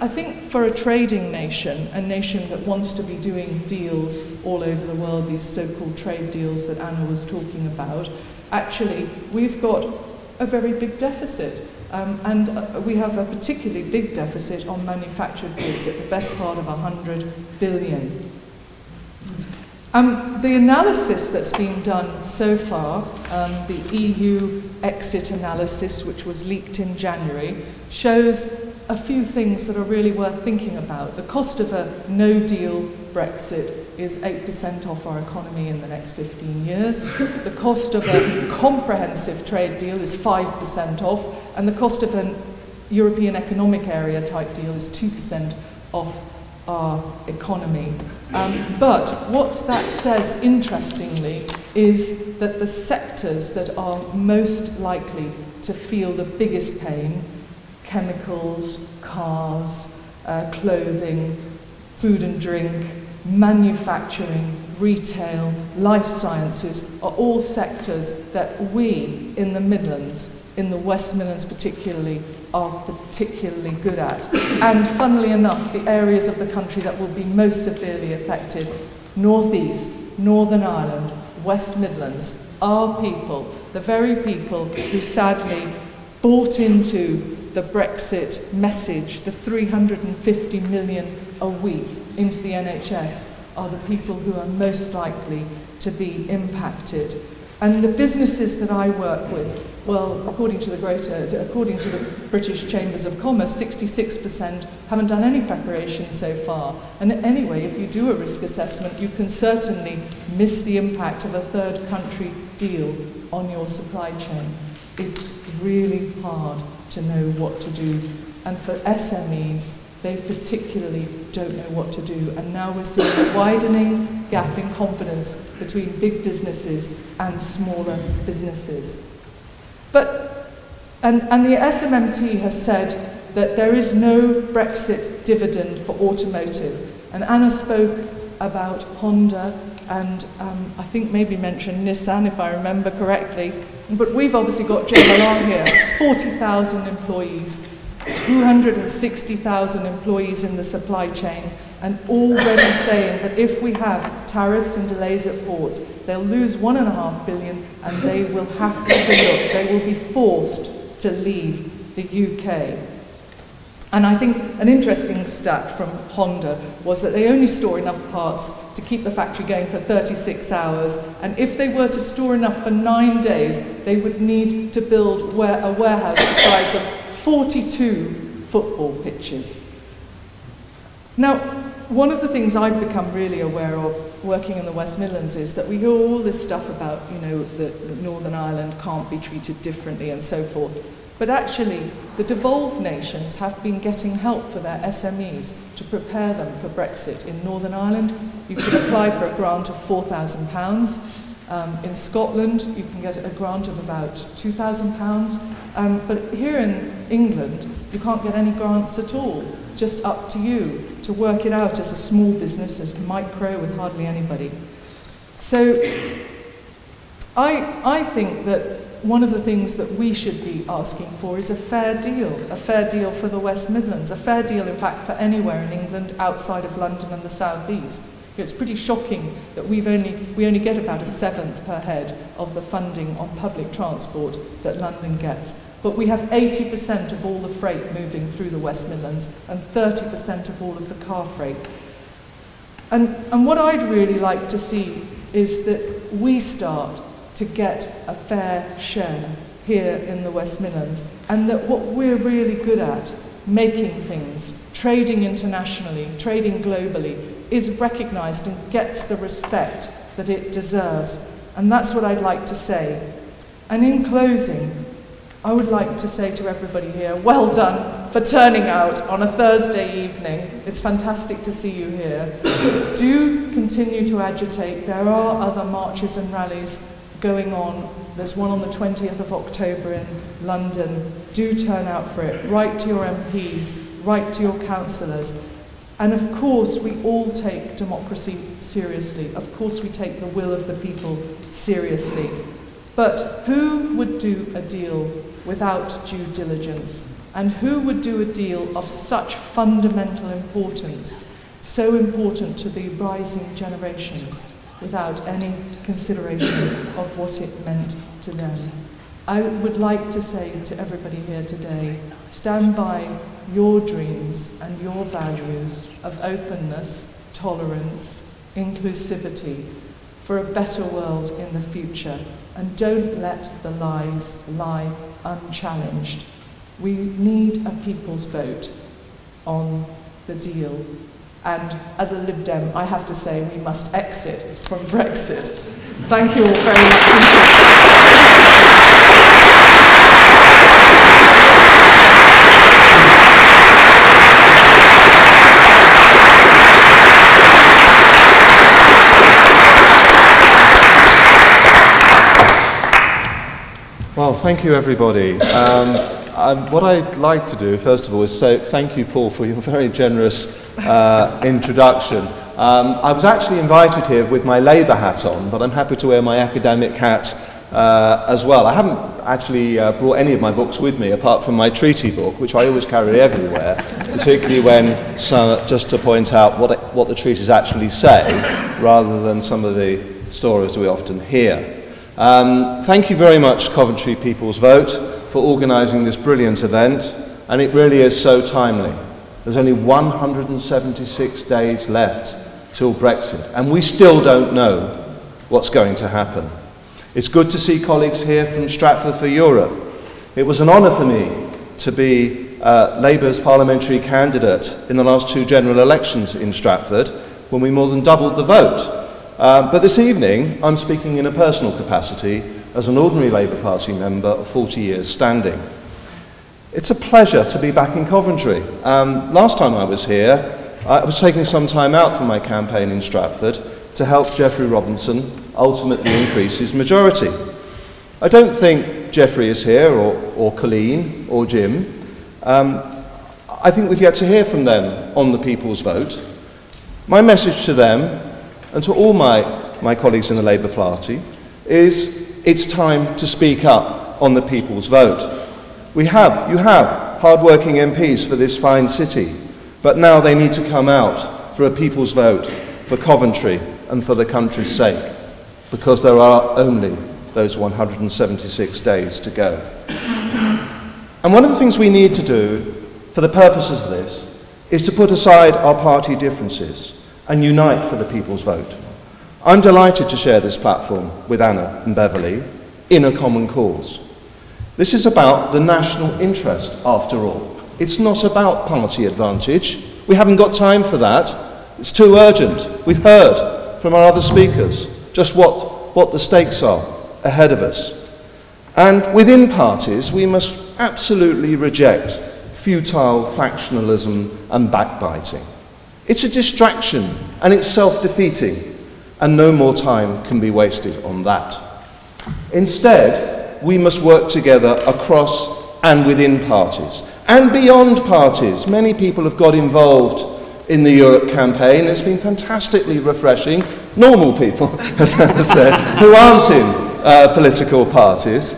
I think for a trading nation, a nation that wants to be doing deals all over the world, these so-called trade deals that Anna was talking about, actually we've got a very big deficit. And we have a particularly big deficit on manufactured goods at the best part of 100 billion. The analysis that's been done so far, the EU exit analysis, which was leaked in January, shows a few things that are really worth thinking about. The cost of a no-deal Brexit is 8% off our economy in the next 15 years. The cost of a comprehensive trade deal is 5% off, and the cost of a European Economic Area type deal is 2% off our economy. But what that says, interestingly, is that the sectors that are most likely to feel the biggest pain, chemicals, cars, clothing, food and drink, manufacturing, retail, life sciences, are all sectors that we in the Midlands, in the West Midlands particularly, are particularly good at. And funnily enough, the areas of the country that will be most severely affected, North East, Northern Ireland, West Midlands, are people, the very people who sadly bought into the Brexit message, the 350 million a week into the NHS, are the people who are most likely to be impacted. And the businesses that I work with, well, according to the British Chambers of Commerce, 66% haven't done any preparation so far. And anyway, if you do a risk assessment, you can certainly miss the impact of a third country deal on your supply chain. It's really hard to know what to do. And for SMEs, they particularly don't know what to do. And now we're seeing a widening gap in confidence between big businesses and smaller businesses. And the SMMT has said that there is no Brexit dividend for automotive. And Anna spoke about Honda and I think maybe mentioned Nissan, if I remember correctly. But we've obviously got JLR here, 40,000 employees, 260,000 employees in the supply chain, and already saying that if we have tariffs and delays at ports, they'll lose 1.5 billion and they will have to look, they will be forced to leave the UK. And I think an interesting stat from Honda was that they only store enough parts to keep the factory going for 36 hours, and if they were to store enough for 9 days, they would need to build a warehouse the size of 42 football pitches. Now, one of the things I've become really aware of working in the West Midlands is that we hear all this stuff about, you know, that Northern Ireland can't be treated differently and so forth. But actually, the devolved nations have been getting help for their SMEs to prepare them for Brexit. In Northern Ireland, you could apply for a grant of £4,000. In Scotland, you can get a grant of about £2,000. But here in England, you can't get any grants at all. It's just up to you to work it out as a small business, as micro, with hardly anybody. So I think that one of the things that we should be asking for is a fair deal for the West Midlands, a fair deal, in fact, for anywhere in England outside of London and the South East. It's pretty shocking that we only get about 1/7 per head of the funding on public transport that London gets. But we have 80% of all the freight moving through the West Midlands and 30% of all of the car freight. And what I'd really like to see is that we start to get a fair share here in the West Midlands, and that what we're really good at, making things, trading internationally, trading globally, is recognised and gets the respect that it deserves. And that's what I'd like to say. And in closing, I would like to say to everybody here, well done for turning out on a Thursday evening. It's fantastic to see you here. Do continue to agitate. There are other marches and rallies going on. There's one on the 20th of October in London. Do turn out for it. Write to your MPs, write to your councillors. And of course, we all take democracy seriously. Of course, we take the will of the people seriously. But who would do a deal without due diligence? And who would do a deal of such fundamental importance, so important to the rising generations, without any consideration of what it meant to them? I would like to say to everybody here today, stand by your dreams and your values of openness, tolerance, inclusivity, for a better world in the future, and don't let the lies lie unchallenged. We need a people's vote on the deal. And as a Lib Dem, I have to say we must exit from Brexit. Thank you all very much. Well, thank you, everybody. What I'd like to do, first of all, is say thank you, Paul, for your very generous introduction. I was actually invited here with my Labour hat on, but I'm happy to wear my academic hat as well. I haven't actually brought any of my books with me, apart from my treaty book, which I always carry everywhere, particularly when, just to point out what the treaties actually say, rather than some of the stories we often hear. Thank you very much, Coventry People's Vote, for organising this brilliant event, and it really is so timely. There's only 176 days left till Brexit, and we still don't know what's going to happen. It's good to see colleagues here from Stratford for Europe. It was an honour for me to be Labour's parliamentary candidate in the last 2 general elections in Stratford, when we more than doubled the vote. But this evening, I'm speaking in a personal capacity as an ordinary Labour Party member of 40 years standing. It's a pleasure to be back in Coventry. Last time I was here, I was taking some time out from my campaign in Stratford to help Geoffrey Robinson ultimately increase his majority. I don't think Geoffrey is here, or Colleen, or Jim. I think we've yet to hear from them on the People's Vote. My message to them, and to all my colleagues in the Labour Party, is it's time to speak up on the People's Vote. You have hard-working MPs for this fine city, but now they need to come out for a People's Vote for Coventry and for the country's sake, because there are only those 176 days to go. And one of the things we need to do for the purposes of this is to put aside our party differences and unite for the People's Vote. I'm delighted to share this platform with Anna and Beverley in a common cause. This is about the national interest, after all. It's not about party advantage. We haven't got time for that. It's too urgent. We've heard from our other speakers just what the stakes are ahead of us. And within parties, we must absolutely reject futile factionalism and backbiting. It's a distraction and it's self-defeating, and no more time can be wasted on that. Instead, we must work together across and within parties and beyond parties. Many people have got involved in the Europe campaign. It's been fantastically refreshing. Normal people, as I said, who aren't in political parties,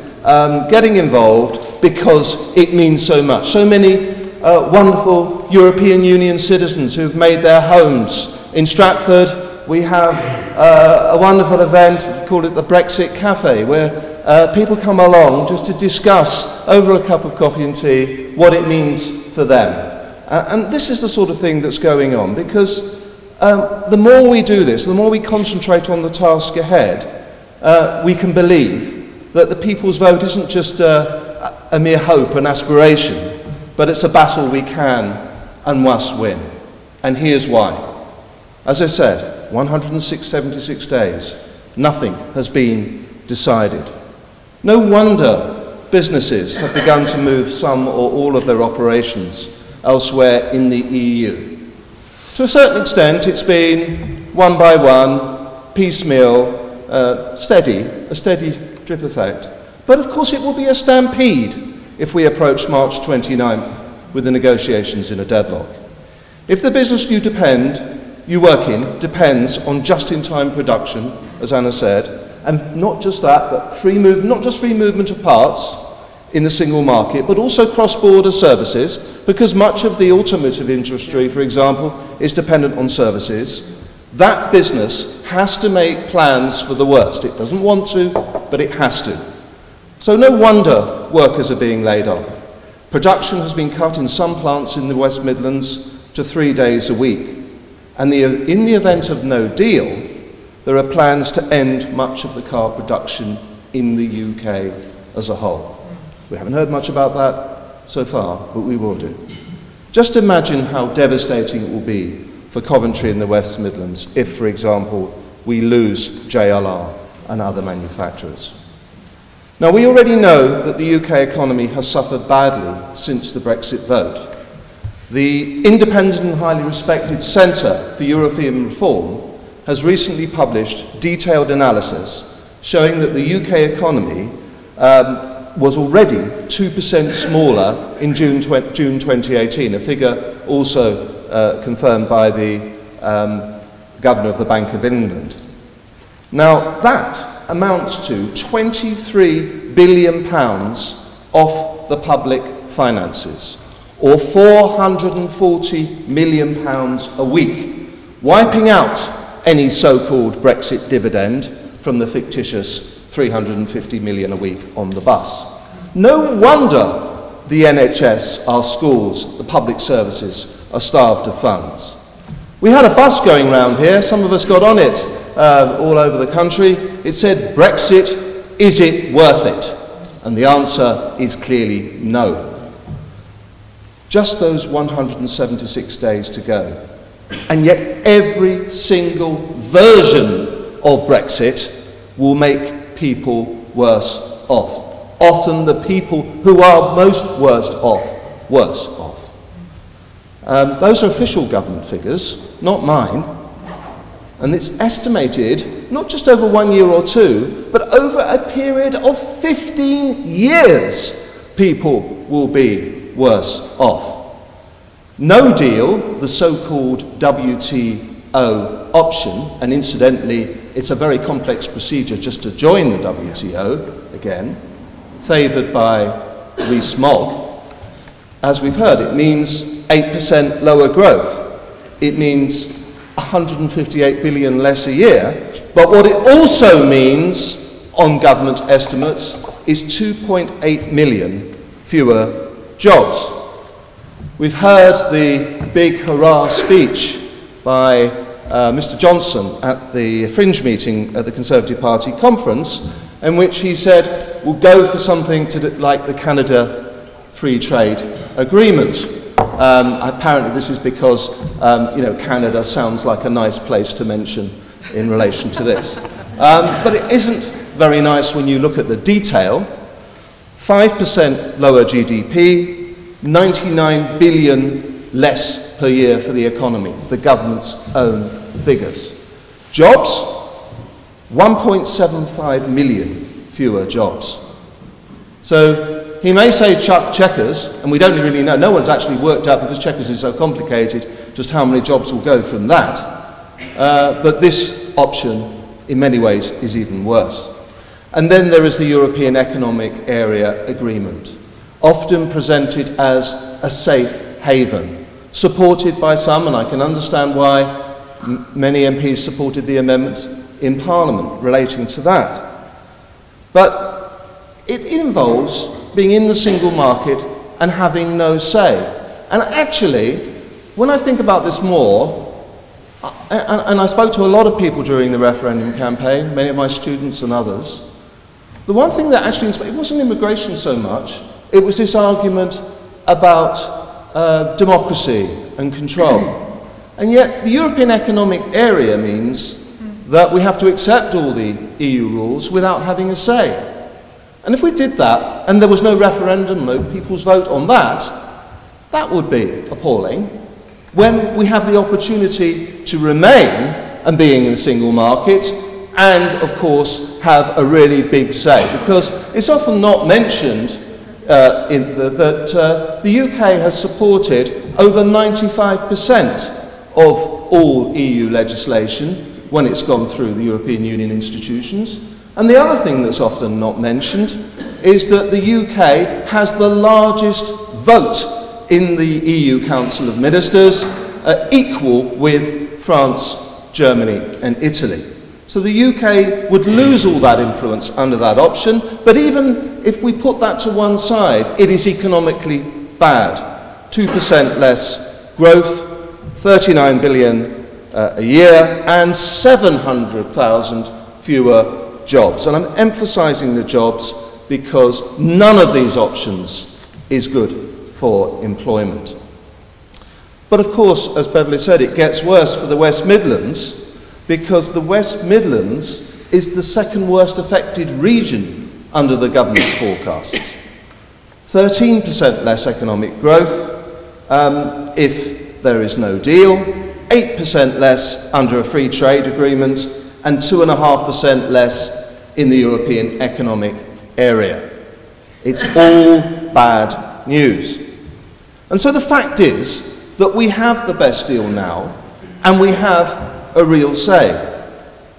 getting involved because it means so much. So many wonderful European Union citizens who've made their homes in Stratford. We have a wonderful event, called it the Brexit Cafe, where people come along just to discuss over a cup of coffee and tea what it means for them. And this is the sort of thing that's going on, because the more we do this, the more we concentrate on the task ahead, we can believe that the people's vote isn't just a mere hope and aspiration, but it's a battle we can and must win. And here's why. As I said, 176 days, nothing has been decided. No wonder businesses have begun to move some or all of their operations elsewhere in the EU. To a certain extent, it's been one by one, piecemeal, a steady drip effect. But of course it will be a stampede if we approach March 29th with the negotiations in a deadlock. If the business you work in depends on just-in-time production, as Anna said, and not just that, but not just free movement of parts in the single market, but also cross-border services, because much of the automotive industry, for example, is dependent on services, that business has to make plans for the worst. It doesn't want to, but it has to. So no wonder workers are being laid off. Production has been cut in some plants in the West Midlands to 3 days a week. And in the event of no deal, there are plans to end much of the car production in the UK as a whole. We haven't heard much about that so far, but we will do. Just imagine how devastating it will be for Coventry in the West Midlands if, for example, we lose JLR and other manufacturers. Now, we already know that the UK economy has suffered badly since the Brexit vote. The independent and highly respected Centre for European Reform has recently published detailed analysis showing that the UK economy was already 2% smaller in June 2018, a figure also confirmed by the Governor of the Bank of England. Now, that amounts to £23 billion off the public finances, or £440 million a week, wiping out any so-called Brexit dividend from the fictitious 350 million a week on the bus. No wonder the NHS, our schools, the public services are starved of funds. We had a bus going around here, some of us got on it all over the country. It said, "Brexit, is it worth it?" And the answer is clearly no. Just those 176 days to go. And yet every single version of Brexit will make people worse off. Often the people who are most worse off. Those are official government figures, not mine. And it's estimated, not just over 1 year or two, but over a period of 15 years, people will be worse off. No deal, the so-called WTO option, and incidentally, it's a very complex procedure just to join the WTO, again, favoured by Rees-Mogg. As we've heard, it means 8% lower growth. It means 158 billion less a year. But what it also means, on government estimates, is 2.8 million fewer jobs. We've heard the big hurrah speech by Mr. Johnson at the fringe meeting at the Conservative Party conference, in which he said, we'll go for something like the Canada Free Trade Agreement. Apparently this is because, Canada sounds like a nice place to mention in relation to this. But it isn't very nice when you look at the detail. 5% lower GDP, 99 billion less per year for the economy, the government's own figures. Jobs, 1.75 million fewer jobs. So he may say chuck checkers, and we don't really know, no one's actually worked out, because checkers is so complicated, just how many jobs will go from that. But this option, in many ways, is even worse. And then there is the European Economic Area Agreement, often presented as a safe haven, supported by some, and I can understand why many MPs supported the amendment in Parliament relating to that. But it involves being in the single market and having no say. And actually, when I think about this more, and I spoke to a lot of people during the referendum campaign, many of my students and others, the one thing that actually inspired, it wasn't immigration so much, it was this argument about democracy and control. And yet the European Economic Area means that we have to accept all the EU rules without having a say. And if we did that, and there was no referendum, no people's vote on that, that would be appalling, when we have the opportunity to remain and being in the single market, and of course have a really big say. Because it's often not mentioned that the UK has supported over 95% of all EU legislation when it's gone through the European Union institutions. And the other thing that's often not mentioned is that the UK has the largest vote in the EU Council of Ministers, equal with France, Germany and Italy. So the UK would lose all that influence under that option, but even if we put that to one side, it is economically bad. 2% less growth, 39 billion a year, and 700,000 fewer jobs. And I'm emphasising the jobs because none of these options is good for employment. But of course, as Beverley said, it gets worse for the West Midlands, because the West Midlands is the second worst affected region under the government's forecasts. 13% less economic growth if there is no deal, 8% less under a free trade agreement, and 2.5% less in the European Economic Area. It's all bad news. And so the fact is that we have the best deal now, and we have a real say,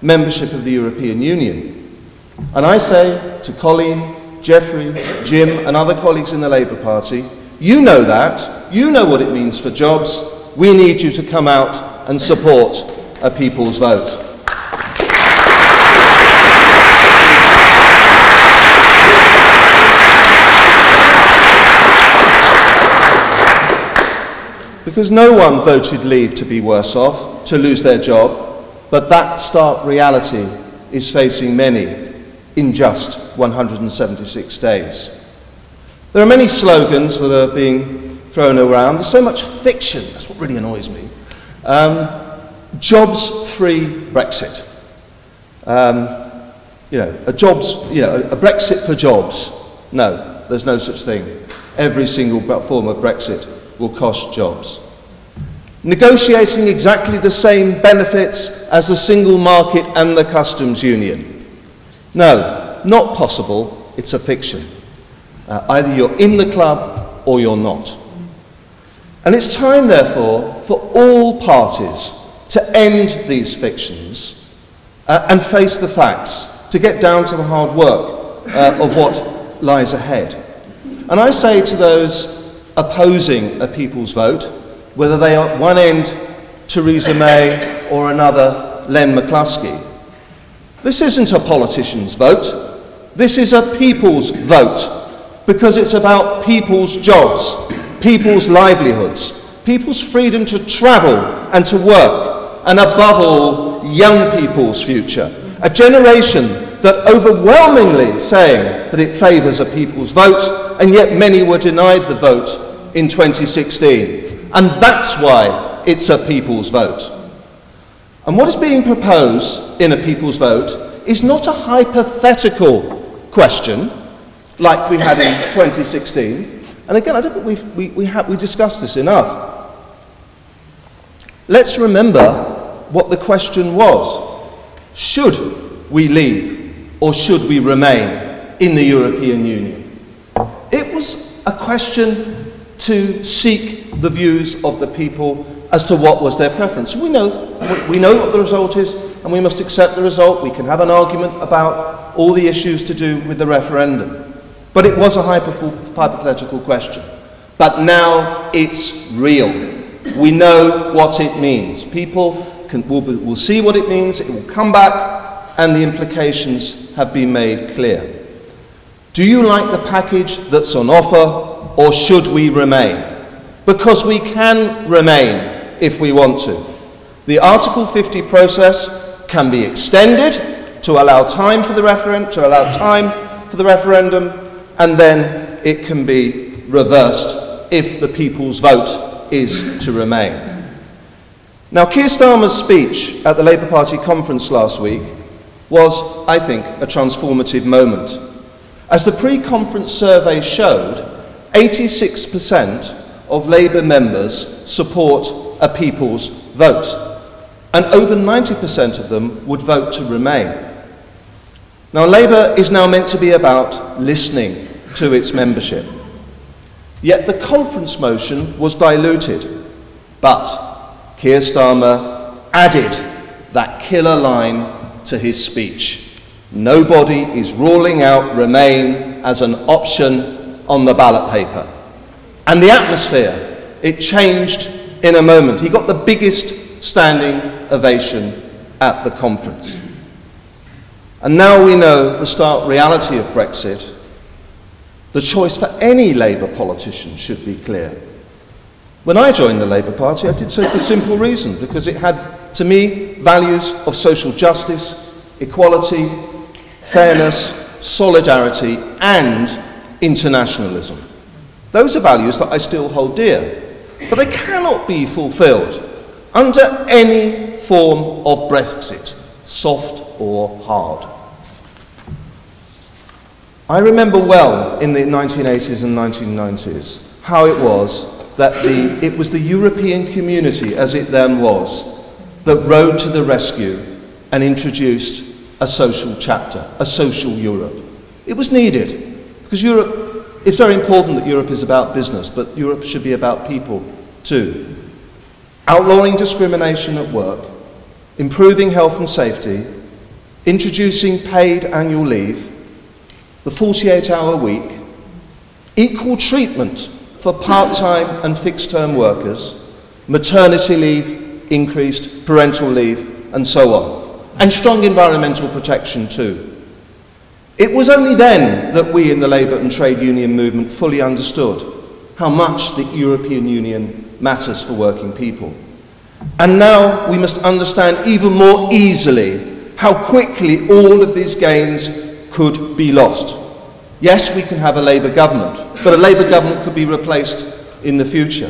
membership of the European Union. And I say to Colleen, Geoffrey, Jim and other colleagues in the Labour Party, you know that, you know what it means for jobs, we need you to come out and support a people's vote. Because no one voted Leave to be worse off, to lose their job, but that stark reality is facing many in just 176 days. There are many slogans that are being thrown around. There's so much fiction, that's what really annoys me. Jobs-free Brexit. A Brexit for jobs. No, there's no such thing. Every single form of Brexit will cost jobs. Negotiating exactly the same benefits as the single market and the customs union. No, not possible, it's a fiction. Either you're in the club or you're not. And it's time, therefore, for all parties to end these fictions and face the facts, to get down to the hard work of what lies ahead. And I say to those opposing a people's vote, whether they are at one end Theresa May or another Len McCluskey, this isn't a politician's vote, this is a people's vote, because it's about people's jobs, people's livelihoods, people's freedom to travel and to work, and above all, young people's future. A generation that overwhelmingly saying that it favours a people's vote, and yet many were denied the vote in 2016. And that's why it's a people's vote. And what is being proposed in a people's vote is not a hypothetical question like we had in 2016. And again, I don't think we discussed this enough. Let's remember what the question was. Should we leave or should we remain in the European Union? It was a question to seek the views of the people as to what was their preference. We know what the result is, and we must accept the result. We can have an argument about all the issues to do with the referendum. But it was a hypothetical question. But now it's real. We know what it means. People will see what it means, it will come back, and the implications have been made clear. Do you like the package that's on offer, or should we remain? Because we can remain if we want to. The Article 50 process can be extended to allow time for the referendum, and then it can be reversed if the people's vote is to remain. Now, Keir Starmer's speech at the Labour Party conference last week was, I think, a transformative moment. As the pre-conference survey showed, 86% of Labour members support a people's vote, and over 90% of them would vote to remain. Now, Labour is now meant to be about listening to its membership. Yet the conference motion was diluted, but Keir Starmer added that killer line to his speech. Nobody is ruling out Remain as an option on the ballot paper. And the atmosphere, it changed in a moment. He got the biggest standing ovation at the conference. And now we know the stark reality of Brexit. The choice for any Labour politician should be clear. When I joined the Labour Party, I did so for a simple reason, because it had, to me, values of social justice, equality, fairness, solidarity, and internationalism. Those are values that I still hold dear, but they cannot be fulfilled under any form of Brexit, soft or hard. I remember well in the 1980s and 1990s how it was that it was the European community, as it then was, that rode to the rescue and introduced a social chapter, a social Europe. It was needed, because Europe, it's very important that Europe is about business, but Europe should be about people too. Outlawing discrimination at work, improving health and safety, introducing paid annual leave, the 48-hour week, equal treatment for part-time and fixed-term workers, maternity leave, increased parental leave, and so on, and strong environmental protection too. It was only then that we in the Labour and trade union movement fully understood how much the European Union matters for working people. And now we must understand even more easily how quickly all of these gains could be lost. Yes, we can have a Labour government, but a Labour government could be replaced in the future.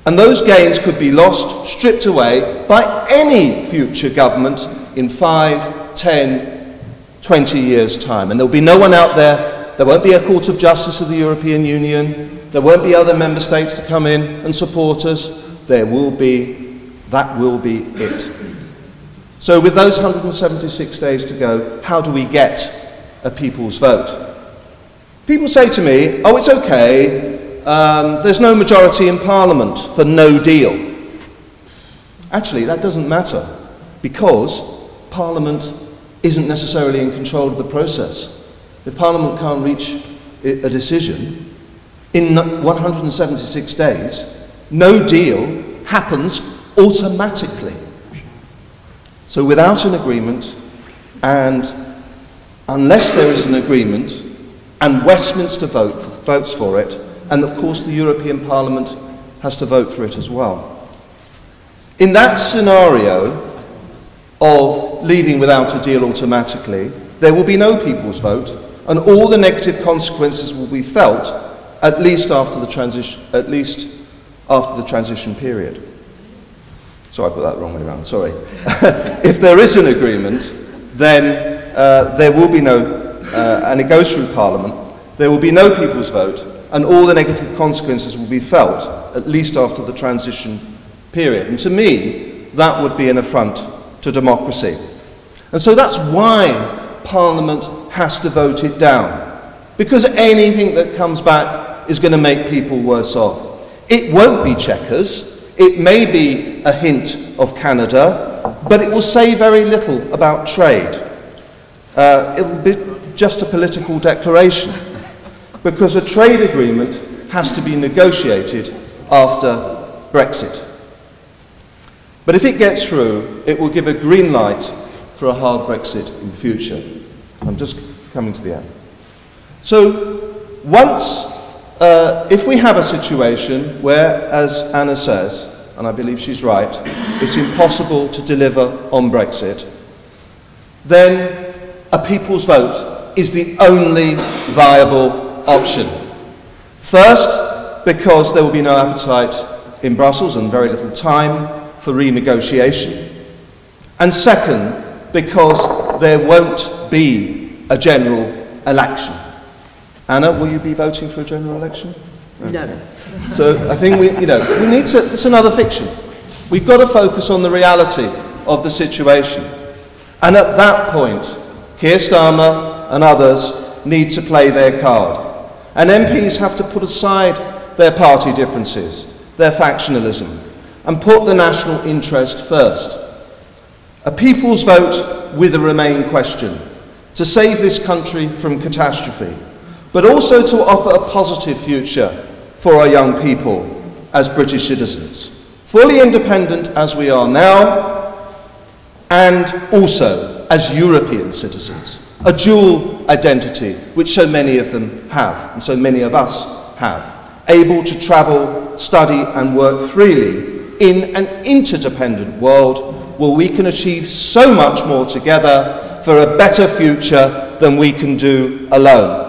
And those gains could be lost, stripped away by any future government in 5, 10, 20 years' time. And there'll be no one out there, there won't be a Court of Justice of the European Union, there won't be other member states to come in and support us. That will be it. So with those 176 days to go, how do we get a people's vote? People say to me, oh, it's okay, there's no majority in Parliament for no deal. Actually, that doesn't matter, because Parliament isn't necessarily in control of the process. If Parliament can't reach a decision, in 176 days, no deal happens automatically. So without an agreement, and unless there is an agreement, and Westminster votes for it, and of course the European Parliament has to vote for it as well. In that scenario of leaving without a deal automatically, there will be no people's vote, and all the negative consequences will be felt at least after the transition, at least after the transition period. Sorry, I put that the wrong way around, sorry. If there is an agreement, then there will be no, and it goes through Parliament, there will be no people's vote, and all the negative consequences will be felt, at least after the transition period. And to me, that would be an affront to democracy. And so that's why Parliament has to vote it down, because anything that comes back is going to make people worse off. It won't be Chequers, it may be a hint of Canada, but it will say very little about trade. It'll be just a political declaration, because a trade agreement has to be negotiated after Brexit. But if it gets through, it will give a green light for a hard Brexit in future. I'm just coming to the end. So once, if we have a situation where, as Anna says, and I believe she's right, it's impossible to deliver on Brexit, then a people's vote is the only viable option. First, because there will be no appetite in Brussels and very little time for renegotiation. And second, because there won't be a general election. Anna, will you be voting for a general election? No. So I think we need to, it's another fiction. We've got to focus on the reality of the situation. And at that point, Keir Starmer and others need to play their card. And MPs have to put aside their party differences, their factionalism, and put the national interest first. A people's vote with a Remain question, to save this country from catastrophe, but also to offer a positive future for our young people as British citizens, fully independent as we are now, and also as European citizens, a dual identity which so many of them have, and so many of us have, able to travel, study and work freely in an interdependent world where we can achieve so much more together for a better future than we can do alone.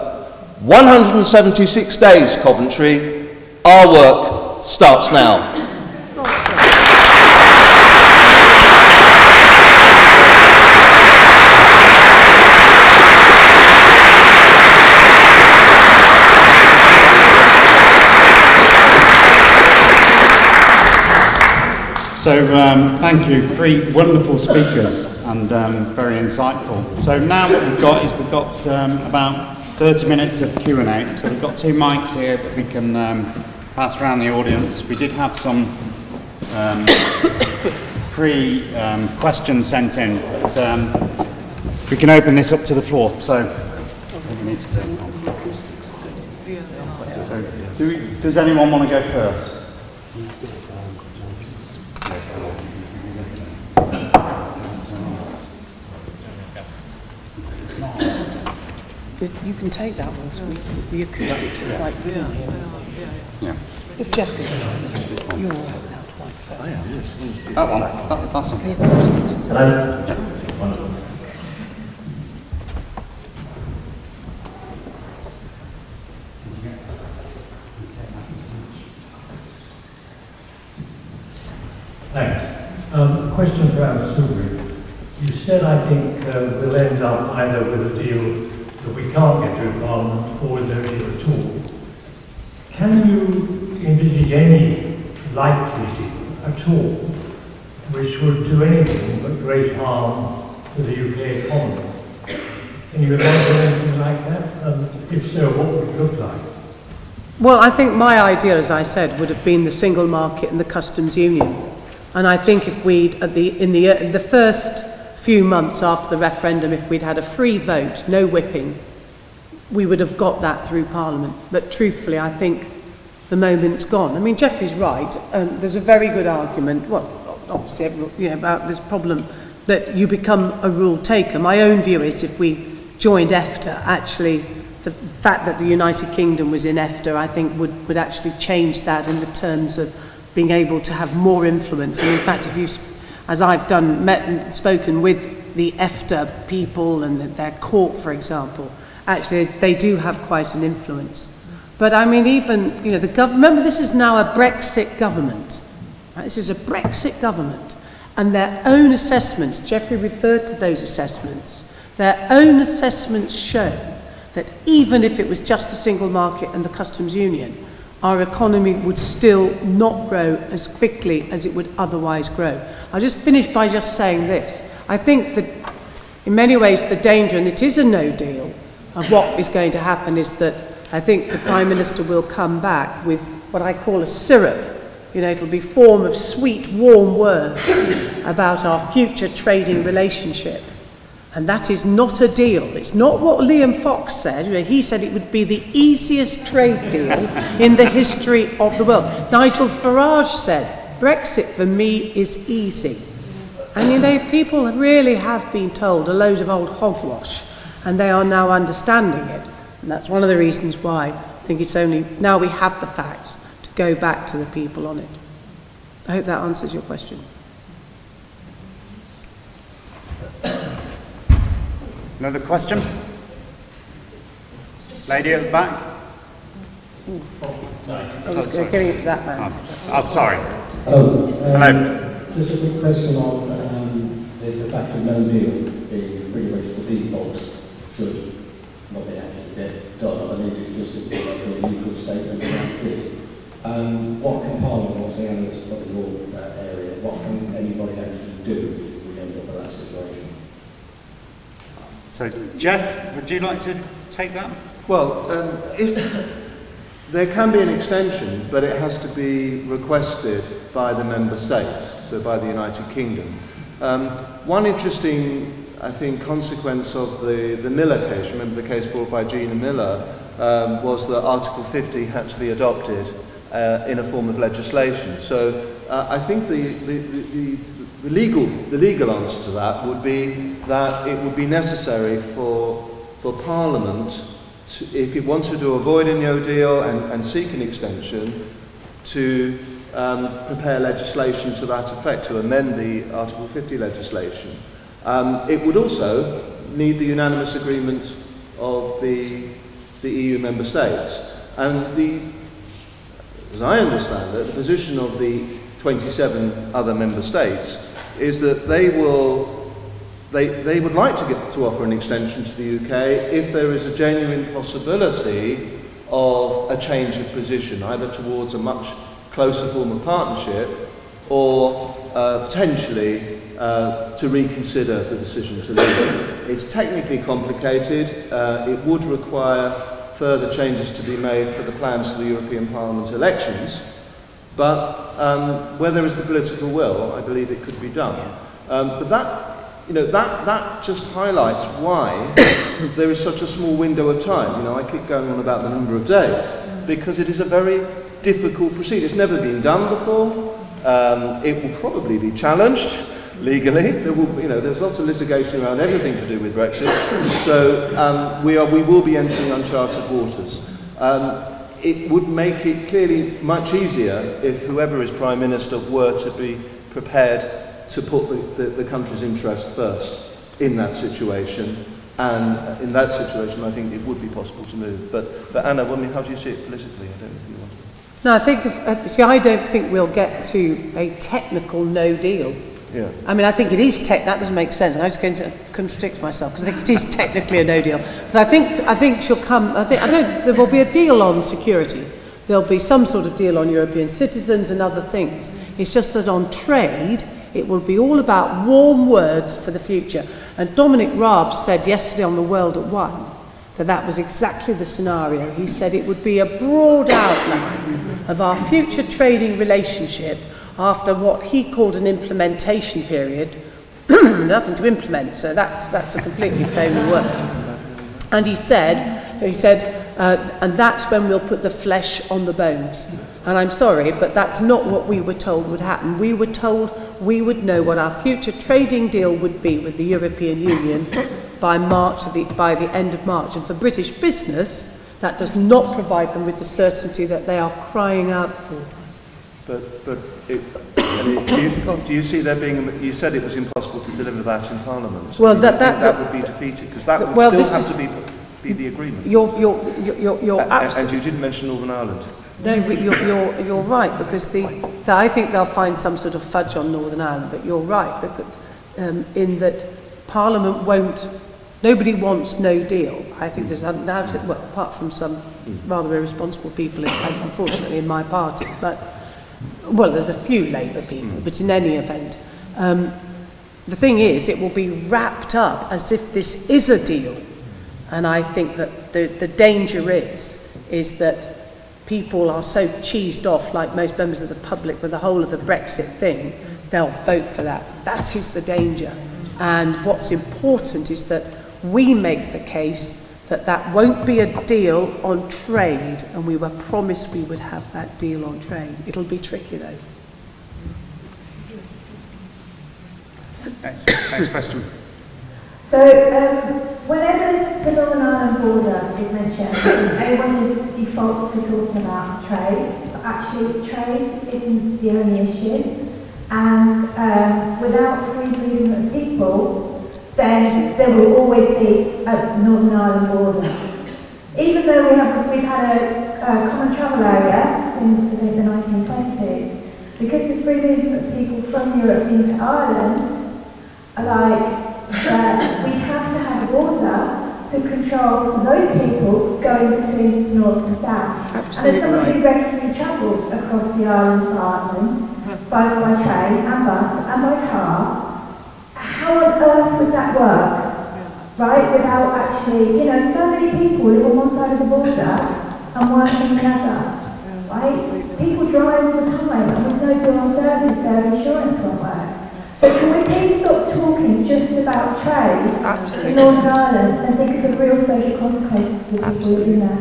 176 days, Coventry. Our work starts now. So thank you, three wonderful speakers and very insightful. So now what we've got is about 30 minutes of Q&A. So we've got two mics here that we can pass around the audience. We did have some pre-questions sent in, but we can open this up to the floor. So what do we need to do? Does anyone want to go first? You can take that one, so the acoustics are quite good in here. Yeah. If Jeff is you're all right now, quite first. I am, yes. That one, that's okay. Hello? Yeah. Wonderful. Thanks. Question for Soubry. You said, I think, we'll end up either with a deal that we can't get through Parliament or with no deal at all. Can you envisage any likely deal at all which would do anything but great harm to the UK economy? Can you imagine anything like that? If so, what would it look like? Well, I think my idea, as I said, would have been the single market and the customs union. And I think if we'd, in the first few months after the referendum, if we'd had a free vote, no whipping, we would have got that through Parliament. But truthfully, I think the moment's gone. I mean, Geoffrey's right. There's a very good argument, well, obviously, about this problem that you become a rule taker. My own view is if we joined EFTA, actually, the fact that the United Kingdom was in EFTA, I think, would actually change that in the terms of being able to have more influence. And in fact, if you, as I've done, met and spoken with the EFTA people and their court, for example, actually they do have quite an influence. But I mean, even, you know, the government, remember this is now a Brexit government. Right? This is a Brexit government. And their own assessments, Geoffrey referred to those assessments, their own assessments show that even if it was just the single market and the customs union, our economy would still not grow as quickly as it would otherwise grow. I'll just finish by just saying this. I think that in many ways the danger, and it is a no deal, of what is going to happen is that I think the Prime Minister will come back with what I call a syrup. You know, it'll be form of sweet, warm words about our future trading relationship. And that is not a deal. It's not what Liam Fox said. You know, he said it would be the easiest trade deal in the history of the world. Nigel Farage said, Brexit for me is easy. And you know, people really have been told a load of old hogwash, and they are now understanding it. And that's one of the reasons why I think it's only now we have the facts to go back to the people on it. I hope that answers your question. Another question? Lady at the back? I was getting it to that man. Oh, sorry. Hello. Just a quick question on the fact of no deal being pretty much the default should nothing actually get done. I believe it's just simply like a neutral statement and that's it. What can Parliament, obviously, I know it's probably your area, what can anybody actually do if we end up with that situation? So, Jeff, would you like to take that? Well, if there can be an extension, but it has to be requested by the member states, so by the United Kingdom. One interesting, I think, consequence of the Miller case, remember the case brought by Gina Miller, was that Article 50 had to be adopted in a form of legislation. So I think the legal answer to that would be that it would be necessary for Parliament, if it wanted to avoid a no deal and seek an extension, to prepare legislation to that effect, to amend the Article 50 legislation. It would also need the unanimous agreement of the EU member states. And as I understand it, the position of the 27 other member states is that they would like to offer an extension to the UK if there is a genuine possibility of a change of position, either towards a much closer form of partnership or potentially to reconsider the decision to leave. It's technically complicated. It would require further changes to be made for the plans for the European Parliament elections, but where there is the political will, I believe it could be done. But that just highlights why there is such a small window of time. You know, I keep going on about the number of days, because it is a very difficult procedure. It's never been done before. It will probably be challenged legally. There's lots of litigation around everything to do with Brexit. So we will be entering uncharted waters. It would make it clearly much easier if whoever is Prime Minister were to be prepared to put the country's interests first in that situation. And in that situation, I think it would be possible to move. But Anna, how do you see it politically? I don't know if you want to. No, I think, I don't think we'll get to a technical no deal. Yeah. I mean, I think it is that doesn't make sense. And I was going to contradict myself because I think it is technically a no deal. But I think she'll come. There will be a deal on security. There'll be some sort of deal on European citizens and other things. It's just that on trade, it will be all about warm words for the future. And Dominic Raab said yesterday on The World at One that was exactly the scenario. He said it would be a broad outline of our future trading relationship after what he called an implementation period. Nothing to implement, so that's a completely phony word. And he said, and that's when we'll put the flesh on the bones. And I'm sorry, but that's not what we were told would happen. We were told we would know what our future trading deal would be with the European Union by the end of March. And for British business, that does not provide them with the certainty that they are crying out for. Do you see there being? You said it was impossible to deliver that in Parliament. Well, that would be defeated because that would still have to be. be the agreement. You're And absolutely... you didn't mention Northern Ireland. No, but you're right, because I think they'll find some sort of fudge on Northern Ireland, but you're right, because, in that Parliament won't... Nobody wants no deal. I think there's undoubtedly, well, apart from some rather irresponsible people, unfortunately, in my party, but, well, there's a few Labour people, but in any event, the thing is, it will be wrapped up as if this is a deal. And I think that the danger is that people are so cheesed off, like most members of the public, with the whole of the Brexit thing, they'll vote for that. That is the danger. And what's important is that we make the case that that won't be a deal on trade, and we were promised we would have that deal on trade. It'll be tricky, though. Next question. So, whenever the Northern Ireland border is mentioned, everyone just defaults to talking about trade, but actually trade isn't the only issue. And without free movement of people, then there will always be a Northern Ireland border. Even though we've had a common travel area since I think the 1920s, because the free movement of people from Europe into Ireland, we'd have to have a border to control those people going between north and south. Absolutely. And as someone who regularly travels across the island of Ireland, both by train and bus and by car, how on earth would that work? Right? Without actually, so many people live on one side of the border and work on the other. Right? People drive all the time, and with no dual services, their insurance won't work. So can we please stop talking just about trade in Northern Ireland and think of the real social consequences for people living there?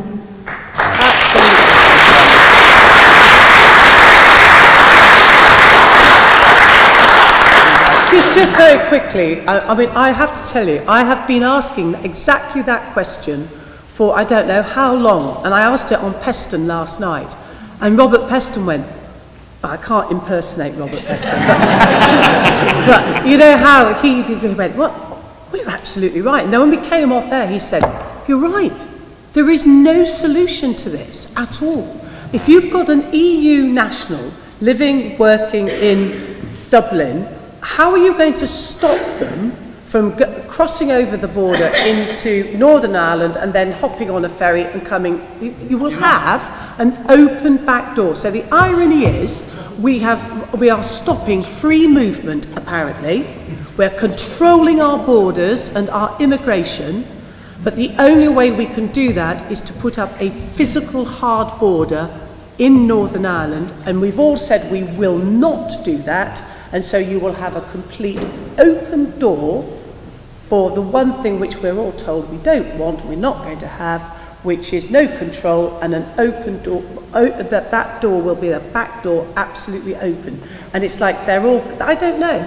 Just very quickly, I mean, I have to tell you, I have been asking exactly that question for I don't know how long, and I asked it on Peston last night, and Robert Peston went, I can't impersonate Robert Peston, but you know how he went, well, you're absolutely right. And then when we came off air, he said, you're right, there is no solution to this at all. If you've got an EU national living, working in Dublin, how are you going to stop them from crossing over the border into Northern Ireland and then hopping on a ferry and coming? You will have an open back door. So the irony is we are stopping free movement, apparently. We're controlling our borders and our immigration, but the only way we can do that is to put up a physical hard border in Northern Ireland, and we've all said we will not do that. And so you will have a complete open door for the one thing which we're all told we don't want, we're not going to have, which is no control and an open door, that door will be a back door absolutely open. And it's like they're all, I don't know.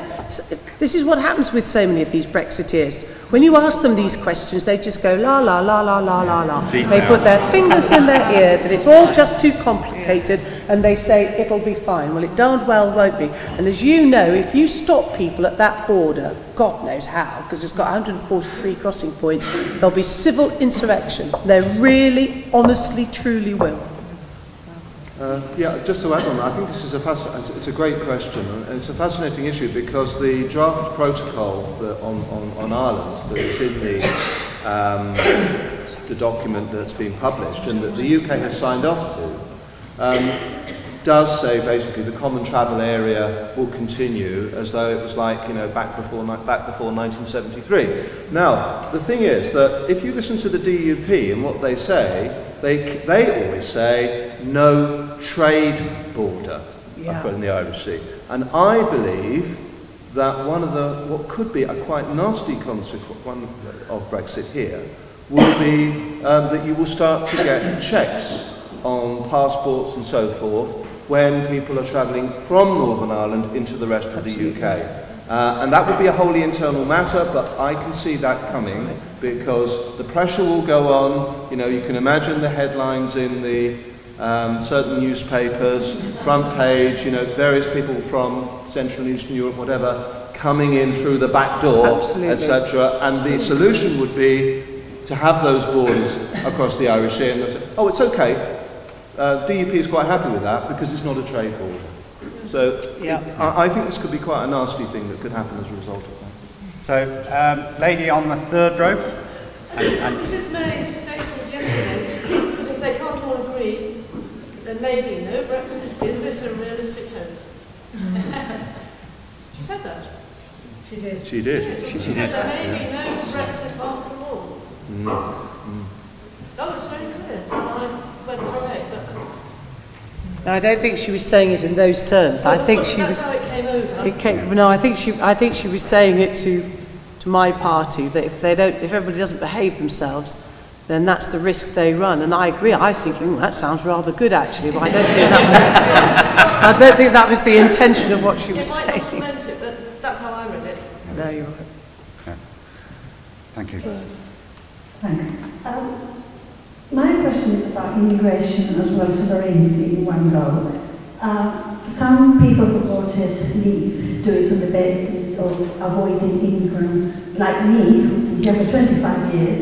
This is what happens with so many of these Brexiteers. When you ask them these questions, they just go la la la la la la la. They put their fingers in their ears and it's all just too complicated and they say it'll be fine. Well, it darned well won't be. And as you know, if you stop people at that border, God knows how, because it's got 143 crossing points, there'll be civil insurrection. They really, honestly, truly will. Yeah, just to add on that, I think this is it's a great question, and it's a fascinating issue because the draft protocol on Ireland that is in the document that's been published and that the UK has signed off to does say basically the common travel area will continue as though it was like, back before 1973. Now, the thing is that if you listen to the DUP and what they say, they always say no trade border in the Irish Sea. And I believe that one of what could be a quite nasty consequence of Brexit here will be that you will start to get checks on passports and so forth when people are travelling from Northern Ireland into the rest of the UK. And that would be a wholly internal matter, but I can see that coming because the pressure will go on. You can imagine the headlines in the certain newspapers, front page, various people from Central and Eastern Europe, whatever, coming in through the back door, etc. And the solution would be to have those borders across the Irish Sea, and they say, oh, it's okay. DUP is quite happy with that because it's not a trade border. So I think this could be quite a nasty thing that could happen as a result of that. So, lady on the third row. Mrs May stated yesterday that if they can't all agree, there may be no Brexit. Is this a realistic hope? She said that. She did. She did. She said there may be no Brexit after all. That was very clear. I went right, but... No, I don't think she was saying it in those terms. I think she was. That's how it came over. No, I think she was saying it to my party that if everybody doesn't behave themselves, then that's the risk they run. And I agree. I was thinking, that sounds rather good actually, but I don't think that was the intention of what she was saying. It might not have meant it, but that's how I read it. No, you're right. Okay. Thank you. Thanks. My question is about immigration as well as sovereignty in one go. Some people who voted Leave do it on the basis of avoiding immigrants like me, who've been here for 25 years,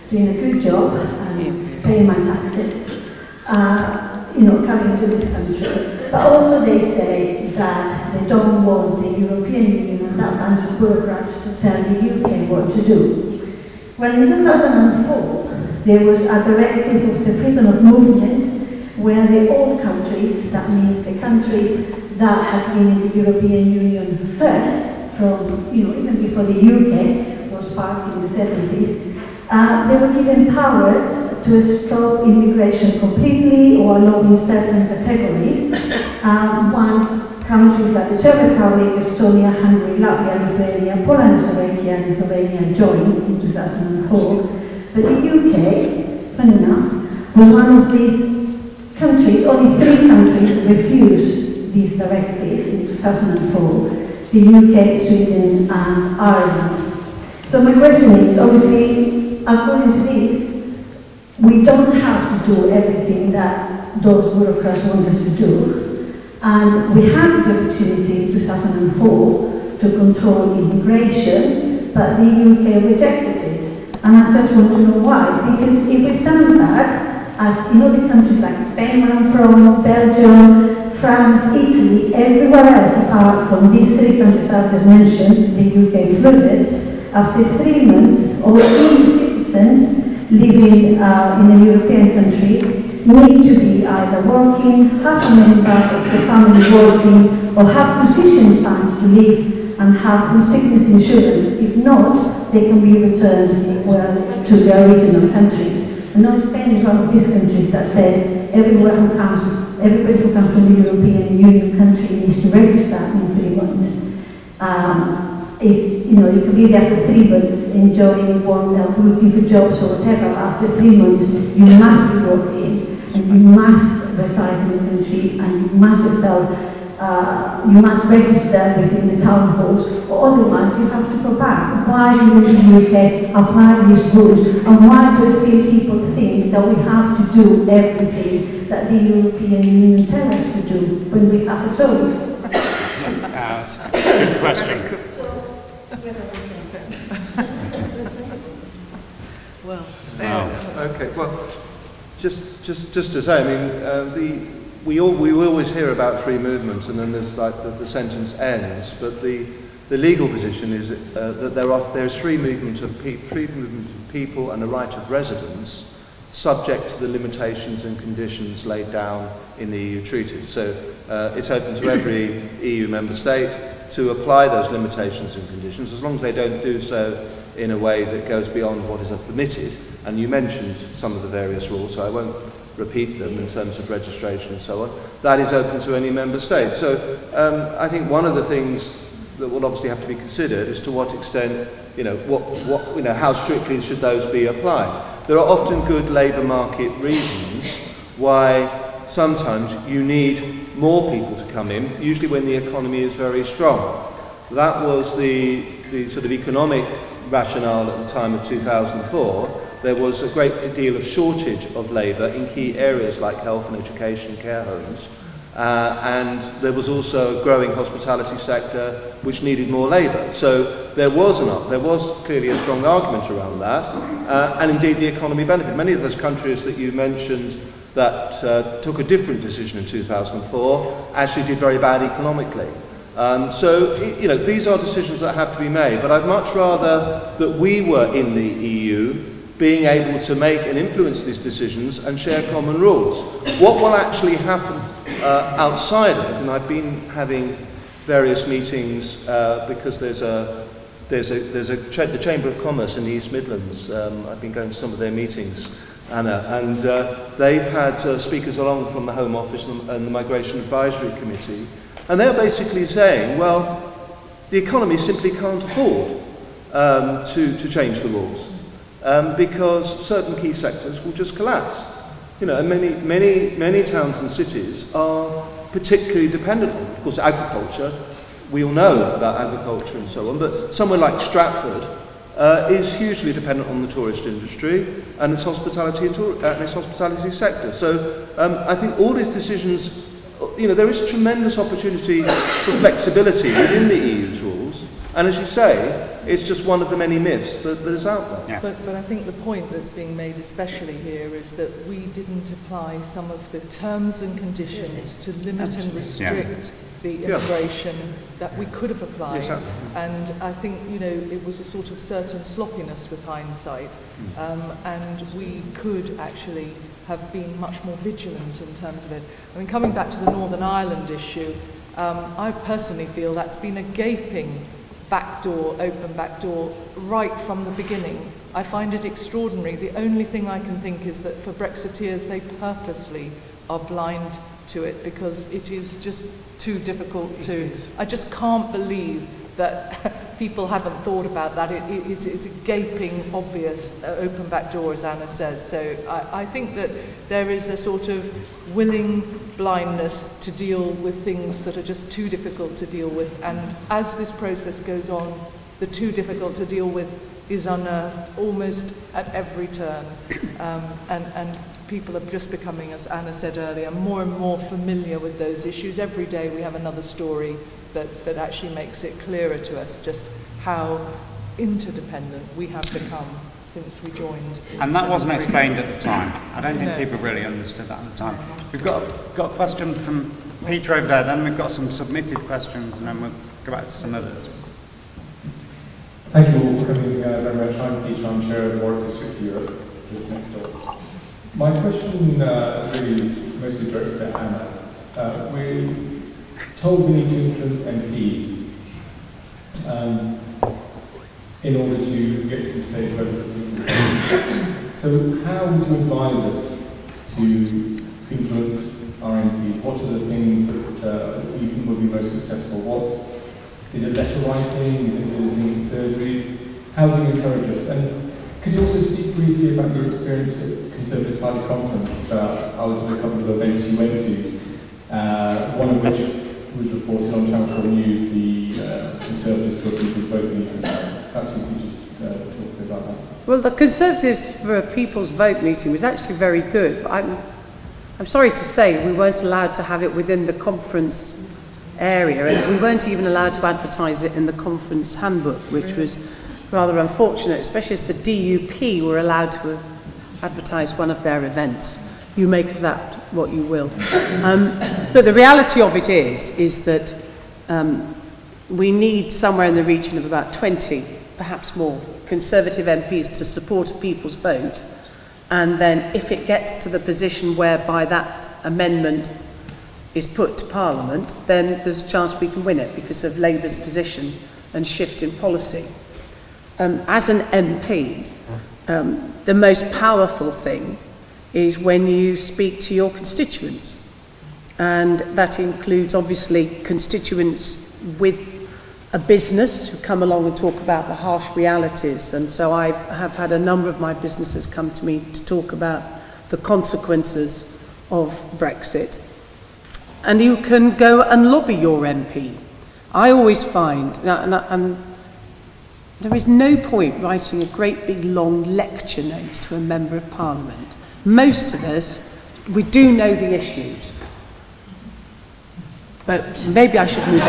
doing a good job and paying my taxes, coming to this country. But also they say that they don't want the European Union and that bunch of bureaucrats to tell the UK what to do. Well, in 2004, there was a directive of the freedom of movement where the old countries, that means the countries that had been in the European Union first, from, even before the UK was part in the 70s, they were given powers to stop immigration completely or allowing certain categories. Once countries like the Czech Republic, Estonia, Hungary, Latvia, Lithuania, Poland, Slovakia, and Slovenia joined in 2004. But the UK, funny enough, was one of these countries. Only 3 countries refused this directive in 2004. The UK, Sweden, and Ireland. So my question is, obviously, according to this, we don't have to do everything that those bureaucrats want us to do. And we had the opportunity in 2004 to control immigration, but the UK rejected it. And I just want to know why. Because if we've done that, as in other countries like Spain, where I'm from, Belgium, France, Italy, everywhere else apart from these 3 countries I've just mentioned, the UK included, after 3 months, all EU citizens living in a European country need to be either working, have a member of the family working, or have sufficient funds to live and have full sickness insurance. If not, they can be returned to their original countries. And now Spain is one of these countries that says everybody who comes from the European Union country needs to register in 3 months. You can be there for 3 months, enjoying looking for jobs or whatever. After 3 months, you must be working, and you must reside in the country, and you must register within the town halls, or otherwise you have to go back. Why do the UK apply these rules, and why do still people think that we have to do everything that the European Union tells us to do when we have a choice? Good question. Okay. Well, just to say, I mean, we always hear about free movement, and then there's like the sentence ends. But the legal position is that there is free movement of people and a right of residence, subject to the limitations and conditions laid down in the EU treaties. So it's open to every EU member state to apply those limitations and conditions, as long as they don't do so in a way that goes beyond what is permitted. And you mentioned some of the various rules, so I won't repeat them in terms of registration and so on. That is open to any member state. So I think one of the things that will obviously have to be considered is to what extent, how strictly should those be applied. There are often good labour market reasons why sometimes you need more people to come in, usually when the economy is very strong. That was the sort of economic rationale at the time of 2004. There was a great deal of shortage of labour in key areas like health and education, care homes, and there was also a growing hospitality sector which needed more labour. So there was clearly a strong argument around that, and indeed the economy benefited. Many of those countries that you mentioned that took a different decision in 2004 actually did very bad economically. So, you know, these are decisions that have to be made, but I'd much rather that we were in the EU being able to make and influence these decisions and share common rules. What will actually happen outside of it, and I've been having various meetings because there's the Chamber of Commerce in the East Midlands. I've been going to some of their meetings, Anna, and they've had speakers along from the Home Office and the Migration Advisory Committee, and they're basically saying, well, the economy simply can't afford to change the rules because certain key sectors will just collapse. You know, and many towns and cities are particularly dependent on, of course, agriculture. We all know about agriculture and so on, but somewhere like Stratford is hugely dependent on the tourist industry and its hospitality sector. So I think all these decisions, you know, there is tremendous opportunity for flexibility within the EU's rules, and as you say, it's just one of the many myths that is out there. Yeah. But I think the point that's being made especially here is that we didn't apply some of the terms and conditions to limit and restrict the immigration that we could have applied. Exactly. And I think, you know, it was a sort of certain sloppiness with hindsight, and we could actually have been much more vigilant in terms of it. I mean, coming back to the Northern Ireland issue, I personally feel that's been a gaping open back door right from the beginning. I find it extraordinary. The only thing I can think is that for Brexiteers, they purposely are blind to it because it is just too difficult to... I just can't believe that people haven't thought about that. It's a gaping, obvious open back door, as Anna says. So I think that there is a sort of willing blindness to deal with things that are just too difficult to deal with. And as this process goes on, the too difficult to deal with is unearthed almost at every turn. And people are just becoming, as Anna said earlier, more and more familiar with those issues. Every day we have another story that actually makes it clearer to us just how interdependent we have become since we joined. And that wasn't explained at the time. I don't think people really understood that at the time. We've got a question from Peter over there, then we've got some submitted questions, and then we'll go back to some others. Thank you all for coming very much. I'm Peter, I'm Chair of the Warwick District Europe, just next door. My question really is mostly directed at Anna. We're told we need to influence MPs in order to get to the stage where there's a people's vote. So how would you advise us to influence our MPs? What are the things that you think would be most successful? What is it, letter writing? Is it visiting surgeries? How do you encourage us? And could you also speak briefly about your experience at Conservative Party conference? I was at a couple of events you went to, one of which was reported on Channel 4 News, the Conservatives for a People's Vote meeting. Perhaps you could just talk a bit about that. Well, the Conservatives for a People's Vote meeting was actually very good. I'm sorry to say we weren't allowed to have it within the conference area, and we weren't even allowed to advertise it in the conference handbook, which was rather unfortunate, especially as the DUP were allowed to advertise one of their events. You make of that what you will. But the reality of it is that we need somewhere in the region of about 20, perhaps more, Conservative MPs to support a people's vote. And then if it gets to the position whereby that amendment is put to Parliament, then there's a chance we can win it because of Labour's position and shift in policy. As an MP, the most powerful thing is when you speak to your constituents. And that includes, obviously, constituents with a business who come along and talk about the harsh realities. And so I have had a number of my businesses come to me to talk about the consequences of Brexit. And you can go and lobby your MP. I always find, there is no point writing a great big long lecture note to a member of Parliament. Most of us, we do know the issues. But maybe I should move on.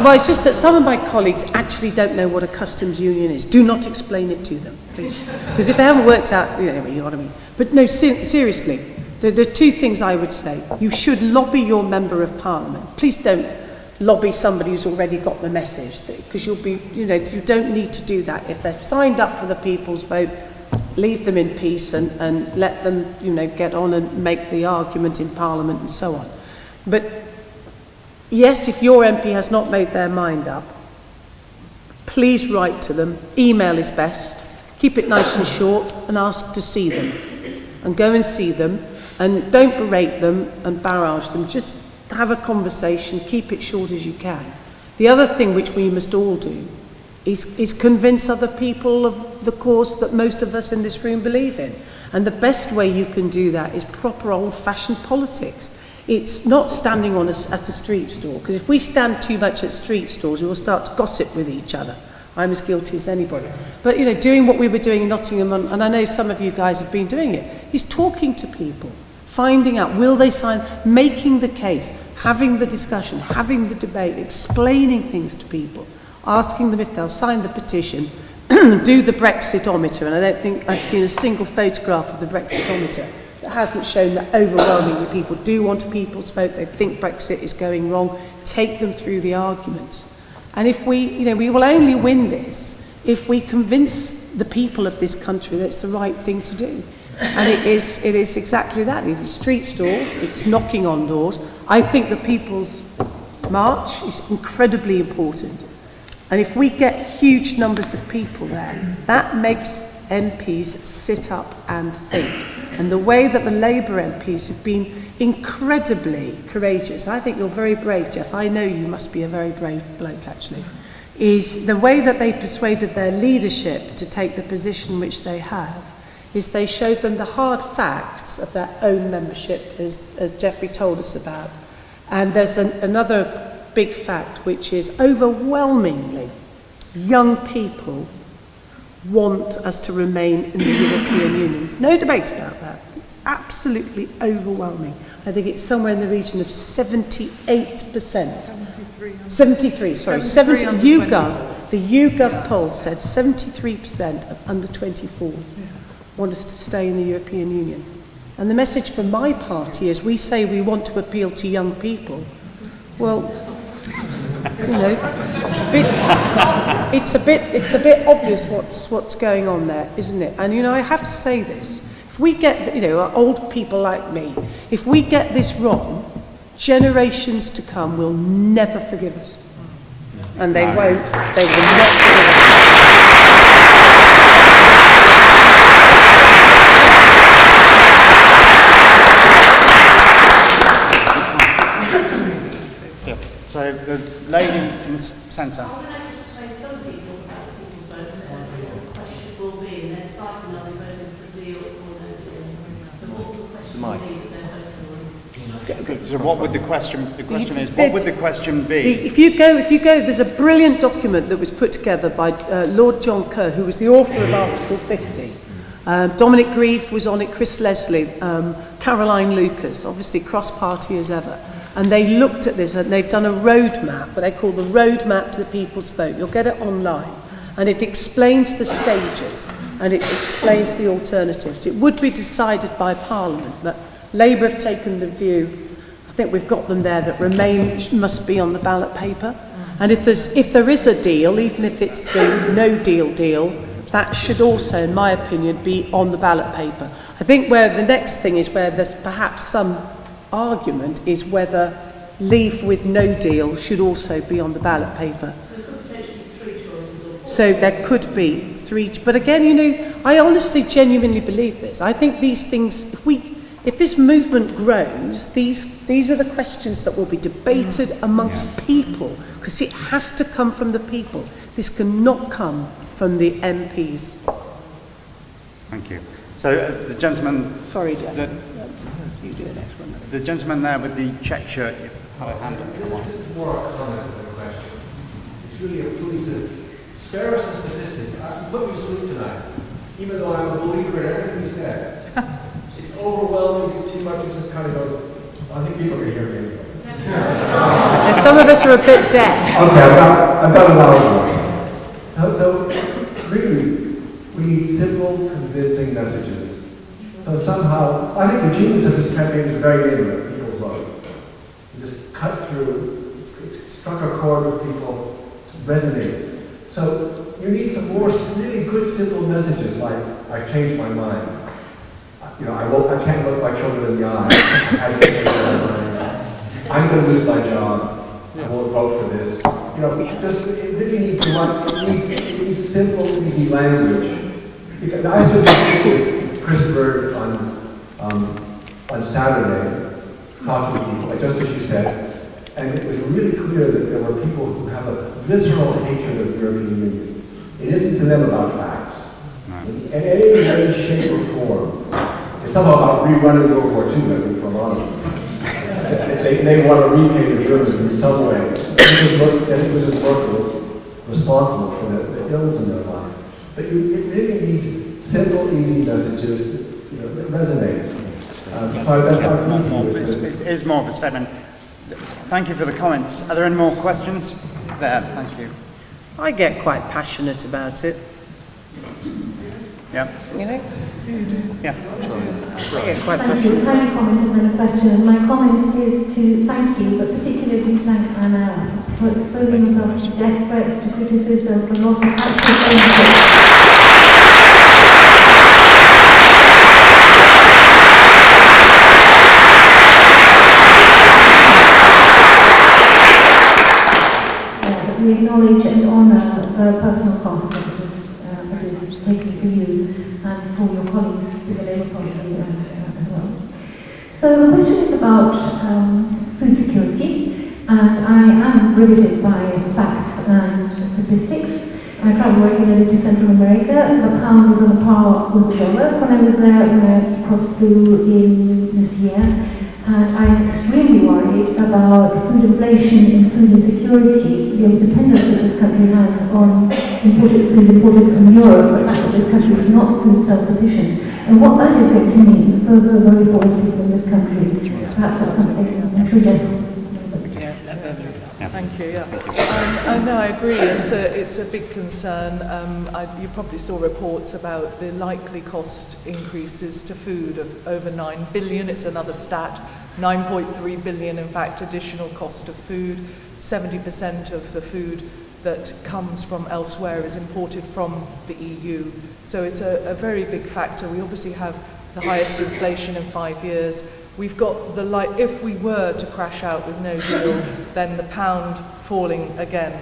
Well, it's just that some of my colleagues actually don't know what a customs union is. Do not explain it to them, please. Because if they haven't worked out, you know what I mean. But no, seriously, there are two things I would say. You should lobby your member of parliament. Please don't lobby somebody who's already got the message, because you'll be, you know, you don't need to do that. If they've signed up for the people's vote, leave them in peace and let them, you know, get on and make the argument in Parliament and so on. But yes, if your MP has not made their mind up, please write to them. Email is best. Keep it nice and short and ask to see them. And go and see them, and don't berate them and barrage them. Just have a conversation, keep it short as you can. The other thing which we must all do is convince other people of the cause that most of us in this room believe in. And the best way you can do that is proper old-fashioned politics. It's not standing at a street stall, because if we stand too much at street stalls, we will start to gossip with each other. I'm as guilty as anybody. But, you know, doing what we were doing in Nottingham, and I know some of you guys have been doing it, is talking to people, finding out, will they sign, making the case, having the discussion, having the debate, explaining things to people, asking them if they'll sign the petition, do the Brexitometer, and I don't think I've seen a single photograph of the Brexitometer that hasn't shown that overwhelmingly people do want a people's vote, they think Brexit is going wrong, take them through the arguments. And if we, you know, we will only win this if we convince the people of this country that it's the right thing to do. And it is exactly that. It is street stalls, it's knocking on doors. I think the People's March is incredibly important. And if we get huge numbers of people there, that makes MPs sit up and think. And the way that the Labour MPs have been incredibly courageous, I think you're very brave, Jeff, I know you must be a very brave bloke actually, is the way that they persuaded their leadership to take the position which they have, is they showed them the hard facts of their own membership, as Jeffrey told us about. And there's another big fact, which is overwhelmingly young people want us to remain in the European Union. There's no debate about that. It's absolutely overwhelming. I think it's somewhere in the region of 78%. 73, sorry. 70, YouGov, the YouGov poll said 73% of under 24s want us to stay in the European Union. And the message from my party is we say we want to appeal to young people. Well, you know, it's a bit obvious what's going on there, isn't it? And you know, I have to say this: if we get, you know, old people like me, if we get this wrong, generations to come will never forgive us, and they won't. They will not forgive us. So the lady in the centre. Some people have people's votes there. The question will be, and they're fighting on voting for a deal or no deal. So what will the question be that they're voting on? So what would the question? The question is, what would the question be? If you go, there's a brilliant document that was put together by Lord John Kerr, who was the author of Article 50. Dominic Grieve was on it, Chris Leslie, Caroline Lucas, obviously cross-party as ever. And they looked at this, and they've done a roadmap, what they call the roadmap to the people's vote. You'll get it online. And it explains the stages, and it explains the alternatives. It would be decided by Parliament, but Labour have taken the view, I think we've got them there, that Remain must be on the ballot paper. And if there is a deal, even if it's the no deal, that should also, in my opinion, be on the ballot paper. I think where the next thing is, where there's perhaps some argument, is whether leave with no deal should also be on the ballot paper. So there could potentially be 3 choices. Or 4. So there could be 3, but again, you know, I honestly, genuinely believe this. I think these things, if this movement grows, these are the questions that will be debated amongst people, because it has to come from the people. This cannot come from the MPs. Thank you. So the gentleman. Sorry, Jeff. You do the next one. The gentleman there with the check shirt, you have a hand up for one. This is more a comment than a question. It's really a plea to spare us the statistics. I put me to sleep tonight, even though I'm a believer in everything he said. It's overwhelming, it's too much, it's just kind of goes, I think people can hear me anyway. Some of us are a bit deaf. Okay, I've got an argument. So, really, we need simple, convincing messages. So somehow, I think the genius of this campaign is very intimate, people's vote. You just cut through, it's struck a chord with people, it's resonated. So you need some more really good, simple messages like, I changed my mind. You know, I can't look my children in the eye. I changed my mind. I'm going to lose my job. I won't vote for this. You know, just, it really needs it needs simple, easy language. Because I stood with Chris Bird on Saturday, talking to people, just as you said, and it was really clear that there were people who have a visceral hatred of the European Union. It isn't to them about facts. In any way, shape, or form. It's somehow about rerunning World War II, I think, for a lot of them. They want to repay the Germans in some way. It was Merkel responsible for the ills in their life. But it really needs simple, easy messages that resonate. It is more of a statement. Thank you for the comments. Are there any more questions? There, thank you. I get quite passionate about it. Yeah. You know? Yeah. I get quite Thank you. passionate. Tiny comment and then a question. My comment is to thank you, but particularly thank Anna for exposing herself to death threats, to criticism, for loss of actual we acknowledge and honour the personal cost that is taken for you and for your colleagues in the Labour Party as well. So the question is about food security, and I am riveted by facts and statistics. I travel regularly to Central America. The pound is on par with the dollar. When I was there, when I crossed through in this year, and I'm extremely worried about food inflation and food insecurity, the dependence that this country has on imported food imported from Europe, the fact that this country is not food self-sufficient, and what that is going to mean for the very poorest people in this country. Perhaps that's something I'm sure Jeff. Thank you. Yeah, no, I agree. It's a big concern. You probably saw reports about the likely cost increases to food of over 9 billion. It's another stat. 9.3 billion, in fact, additional cost of food. 70% of the food that comes from elsewhere is imported from the EU. So it's a very big factor. We obviously have the highest inflation in 5 years. We've got if we were to crash out with no deal, then the pound falling again,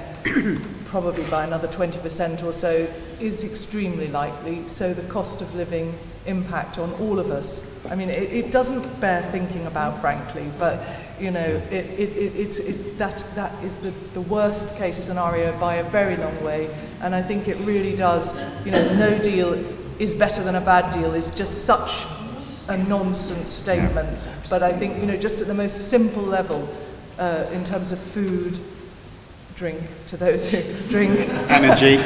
probably by another 20% or so, is extremely likely. So the cost of living impact on all of us. I mean, it doesn't bear thinking about, frankly, but you know, that is the worst case scenario by a very long way. And I think it really does. You know, no deal is better than a bad deal is just such a nonsense statement, but I think, you know, just at the most simple level, in terms of food, drink, to those who drink, energy,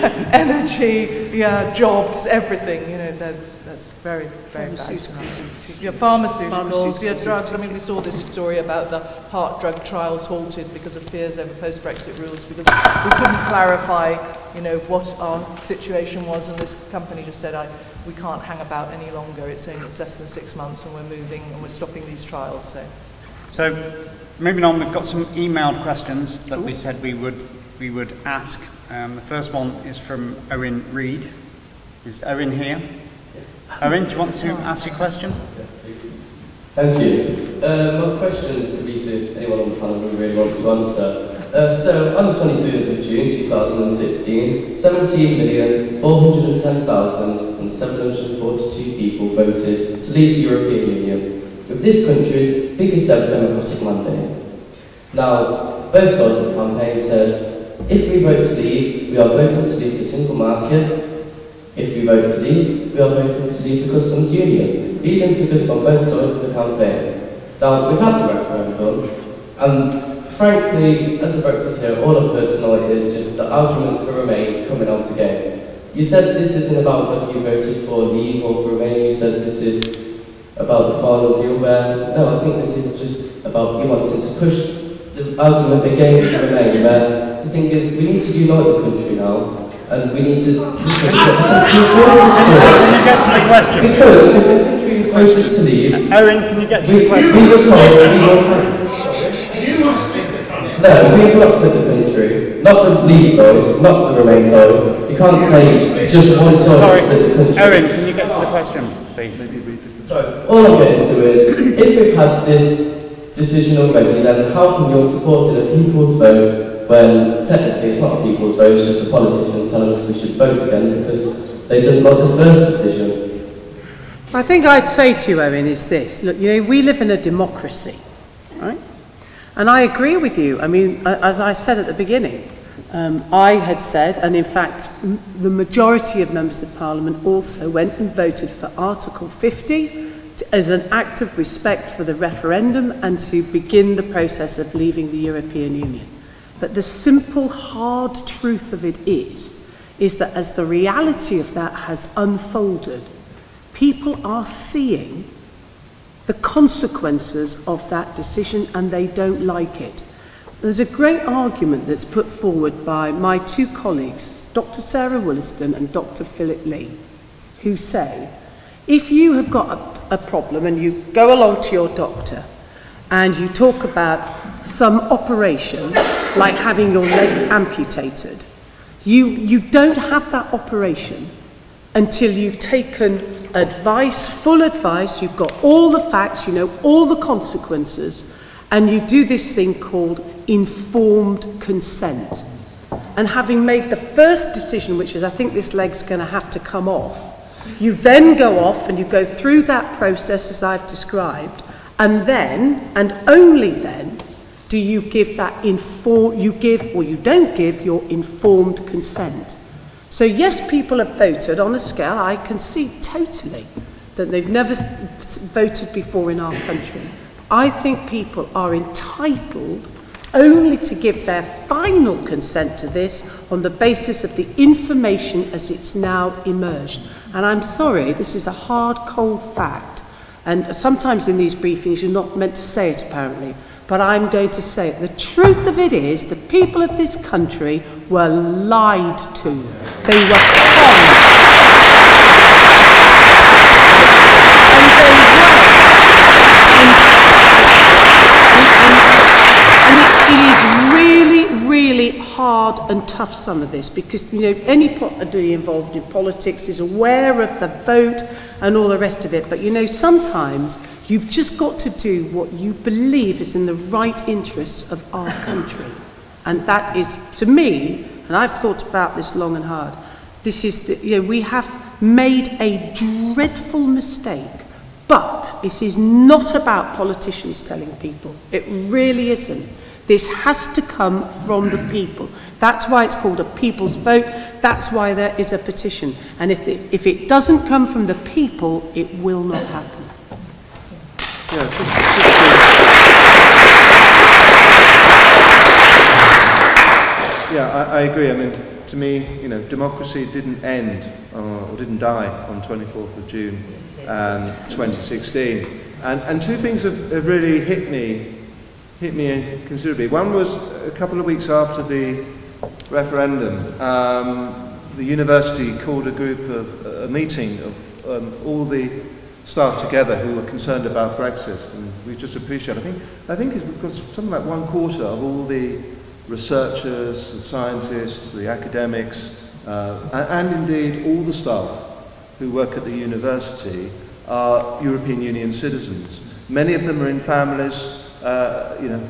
yeah, jobs, everything, you know, that's very, very bad. Your pharmaceuticals, your drugs. I mean, we saw this story about the heart drug trials halted because of fears over post-Brexit rules, because we couldn't clarify, you know, what our situation was, and this company just said, we can't hang about any longer. It's less than 6 months, and we're moving and we're stopping these trials. So moving on, we've got some emailed questions that we said we would ask. The first one is from Owen Reed. Is Owen here? Owen, do you want to ask your question? Yeah, please. Thank you. My question could be to anyone on the panel who really wants to answer. So, on the 23rd of June 2016, 17,410,742 people voted to leave the European Union, with this country's biggest ever democratic mandate. Now, both sides of the campaign said, if we vote to leave, we are voting to leave the single market. If we vote to leave, we are voting to leave the customs union, leading figures from both sides of the campaign. Now, we've had the referendum, and frankly, as a Brexiteer, all I've heard tonight is just the argument for Remain coming out again. You said this isn't about whether you voted for Leave or for Remain, you said this is about the final deal where, no, I think this is just about you wanting to push the argument against Remain, where the thing is, we need to unite the country now, and we need to listen to what the country is voted for. Can you get to the question? Because if the country is voted to leave, Owen, can you get to the question? we were told we will. No, we have not split the country. Not the Leave side, not the Remain side. You can't say just one side split the country. Owen, can you get to the question, please? Sorry, all I'm getting to is, if we've had this decision already, then how come you're supporting a people's vote when technically it's not a people's vote, it's just the politicians telling us we should vote again because they didn't like the first decision? I think I'd say to you, Owen, is this. Look, you know, we live in a democracy, right? And I agree with you. I mean, as I said at the beginning, I had said, and in fact, the majority of members of Parliament also went and voted for Article 50 as an act of respect for the referendum and to begin the process of leaving the European Union. But the simple, hard truth of it is that as the reality of that has unfolded, people are seeing the consequences of that decision and they don't like it. There's a great argument that's put forward by my two colleagues, Dr. Sarah Wollaston and Dr. Philip Lee, who say, if you have got a problem and you go along to your doctor and you talk about some operation, like having your leg amputated, you don't have that operation until you've taken advice, full advice, you've got all the facts, you know all the consequences, and you do this thing called informed consent. And having made the first decision, which is I think this leg's going to have to come off, you then go off and you go through that process as I've described, and then, and only then, do you give that you give or you don't give your informed consent. So yes, people have voted on a scale, I concede totally, that they've never voted before in our country. I think people are entitled only to give their final consent to this on the basis of the information as it's now emerged. And I'm sorry, this is a hard, cold fact. And sometimes in these briefings you're not meant to say it apparently, but I'm going to say it. The truth of it is the people of this country were lied to. They were conned. Really hard and tough, some of this, because you know anybody involved in politics is aware of the vote and all the rest of it, but you know sometimes you've just got to do what you believe is in the right interests of our country, and that is, to me, and I've thought about this long and hard, this is we have made a dreadful mistake, but it is not about politicians telling people. It really isn't. This has to come from the people. That's why it's called a people's vote. That's why there is a petition. And if it doesn't come from the people, it will not happen. Yeah, I agree. I mean, to me, you know, democracy didn't end or didn't die on 24th of June 2016. And two things have really hit me considerably. One was a couple of weeks after the referendum, the university called a meeting of all the staff together who were concerned about Brexit, and we just appreciate it. I think it's because something like 1/4 of all the researchers, the scientists, the academics, and indeed all the staff who work at the university are European Union citizens. Many of them are in families,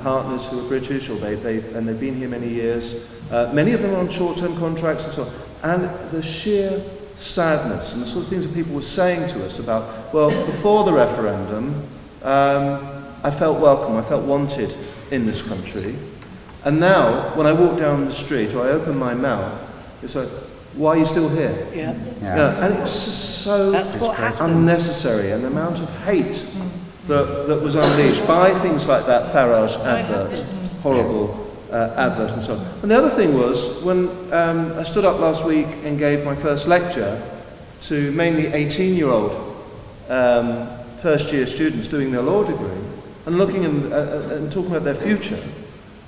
partners who are British, or they've been here many years. Many of them are on short-term contracts and so on. And the sheer sadness and the sort of things that people were saying to us about, well, before the referendum, I felt welcome, I felt wanted in this country. And now, when I walk down the street or I open my mouth, it's like, why are you still here? Yeah. And it's just so unnecessary, and the amount of hate that was unleashed by things like that Farage advert, horrible advert and so on. And the other thing was, when I stood up last week and gave my first lecture to mainly 18-year-old first-year students doing their law degree, and looking and talking about their future,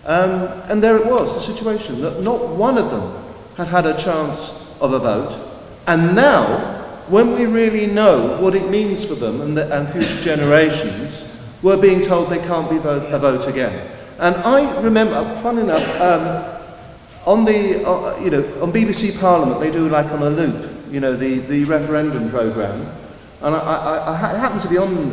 And there it was, the situation that not one of them had a chance of a vote. And now, when we really know what it means for them and future generations, we're being told they can't be a vote again. And I remember, fun enough, on BBC Parliament they do like on a loop, the referendum programme. And I happened to be on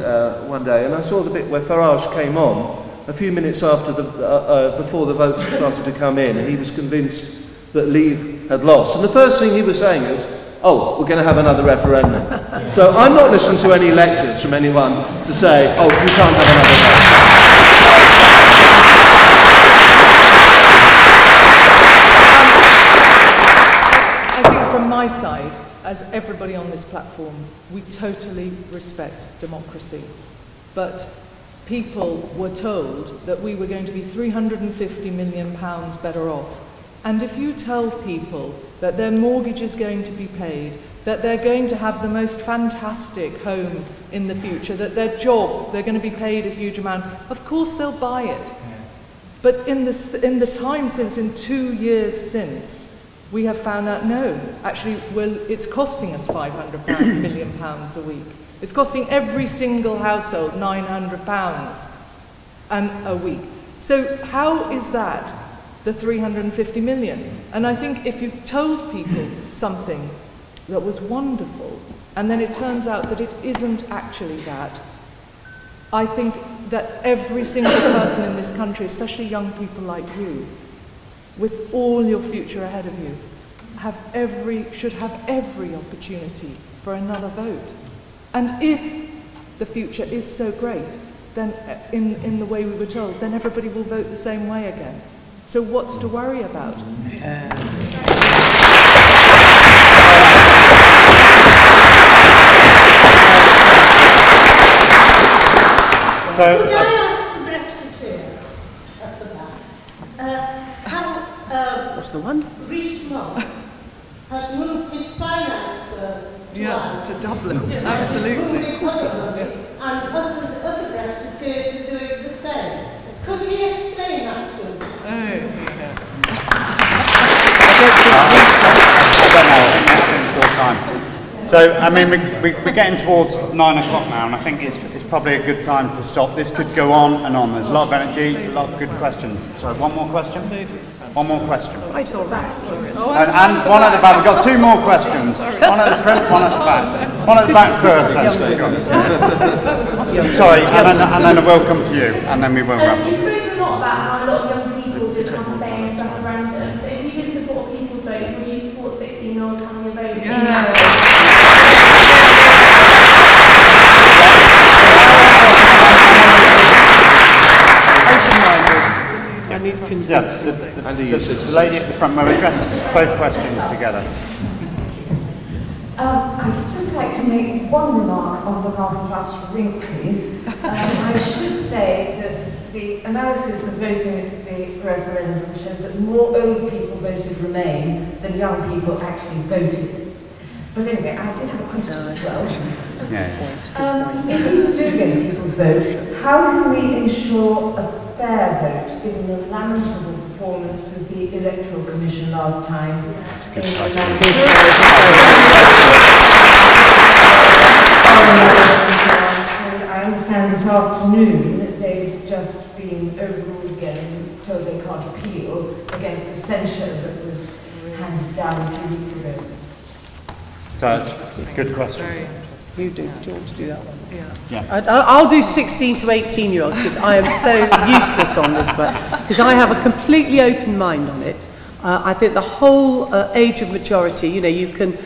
one day, and I saw the bit where Farage came on a few minutes after before the votes started to come in, and he was convinced that Leave had lost. And the first thing he was saying is, "Oh, we're going to have another referendum." So I'm not listening to any lectures from anyone to say, "Oh, you can't have another vote." I think from my side, as everybody on this platform, we totally respect democracy. But people were told that we were going to be £350 million better off. And if you tell people that their mortgage is going to be paid, that they're going to have the most fantastic home in the future, that their job, they're going to be paid a huge amount, of course they'll buy it. But in the time since, in 2 years since, we have found out, no, actually, it's costing us £500 million a week. It's costing every single household £900 a week. So how is that the 350 million? And I think if you told people something that was wonderful, and then it turns out that it isn't actually that, I think that every single person in this country, especially young people like you, with all your future ahead of you, should have every opportunity for another vote. And if the future is so great, then in the way we were told, then everybody will vote the same way again. So what's to worry about? Could I ask the Brexiteer at the back, how what's the one? Rees-Mogg has moved his finance to Dublin. Yes. Absolutely. And other Brexiteers are doing the same. Could he explain that to me? I don't know. Time. So, I mean, we're getting towards 9 o'clock now, and I think it's probably a good time to stop. This could go on and on. There's a lot of energy, a lot of good questions. Sorry, one more question? One more question. Right at the back. And one at the back. We've got 2 more questions. One at the front, one at the back. One at the back's first, then. Sorry, and then a welcome to you, and then we will wrap up. You've spoken a lot about how a lot of young people did come saying and stuff referendum. So if you did support people's vote, would you support 16-year-olds coming and voting? Yes, the lady at the front will address both questions together. I'd just like to make one remark on behalf of us Wrinklies. I should say that the analysis of voting at the referendum showed that more old people voted Remain than young people actually voted. But anyway, I did have a question as well. If we do get people's vote, how can we ensure a fair vote given the lamentable performance of the Electoral Commission last time? I understand this afternoon that they've just been overruled again, told they can't appeal against the censure that was handed down a few weeks ago. So that's a good question. You do. Do you want to do that one? Yeah. I'll do 16 to 18-year-olds because I am so useless on this, but because I have a completely open mind on it. I think the whole age of majority, you can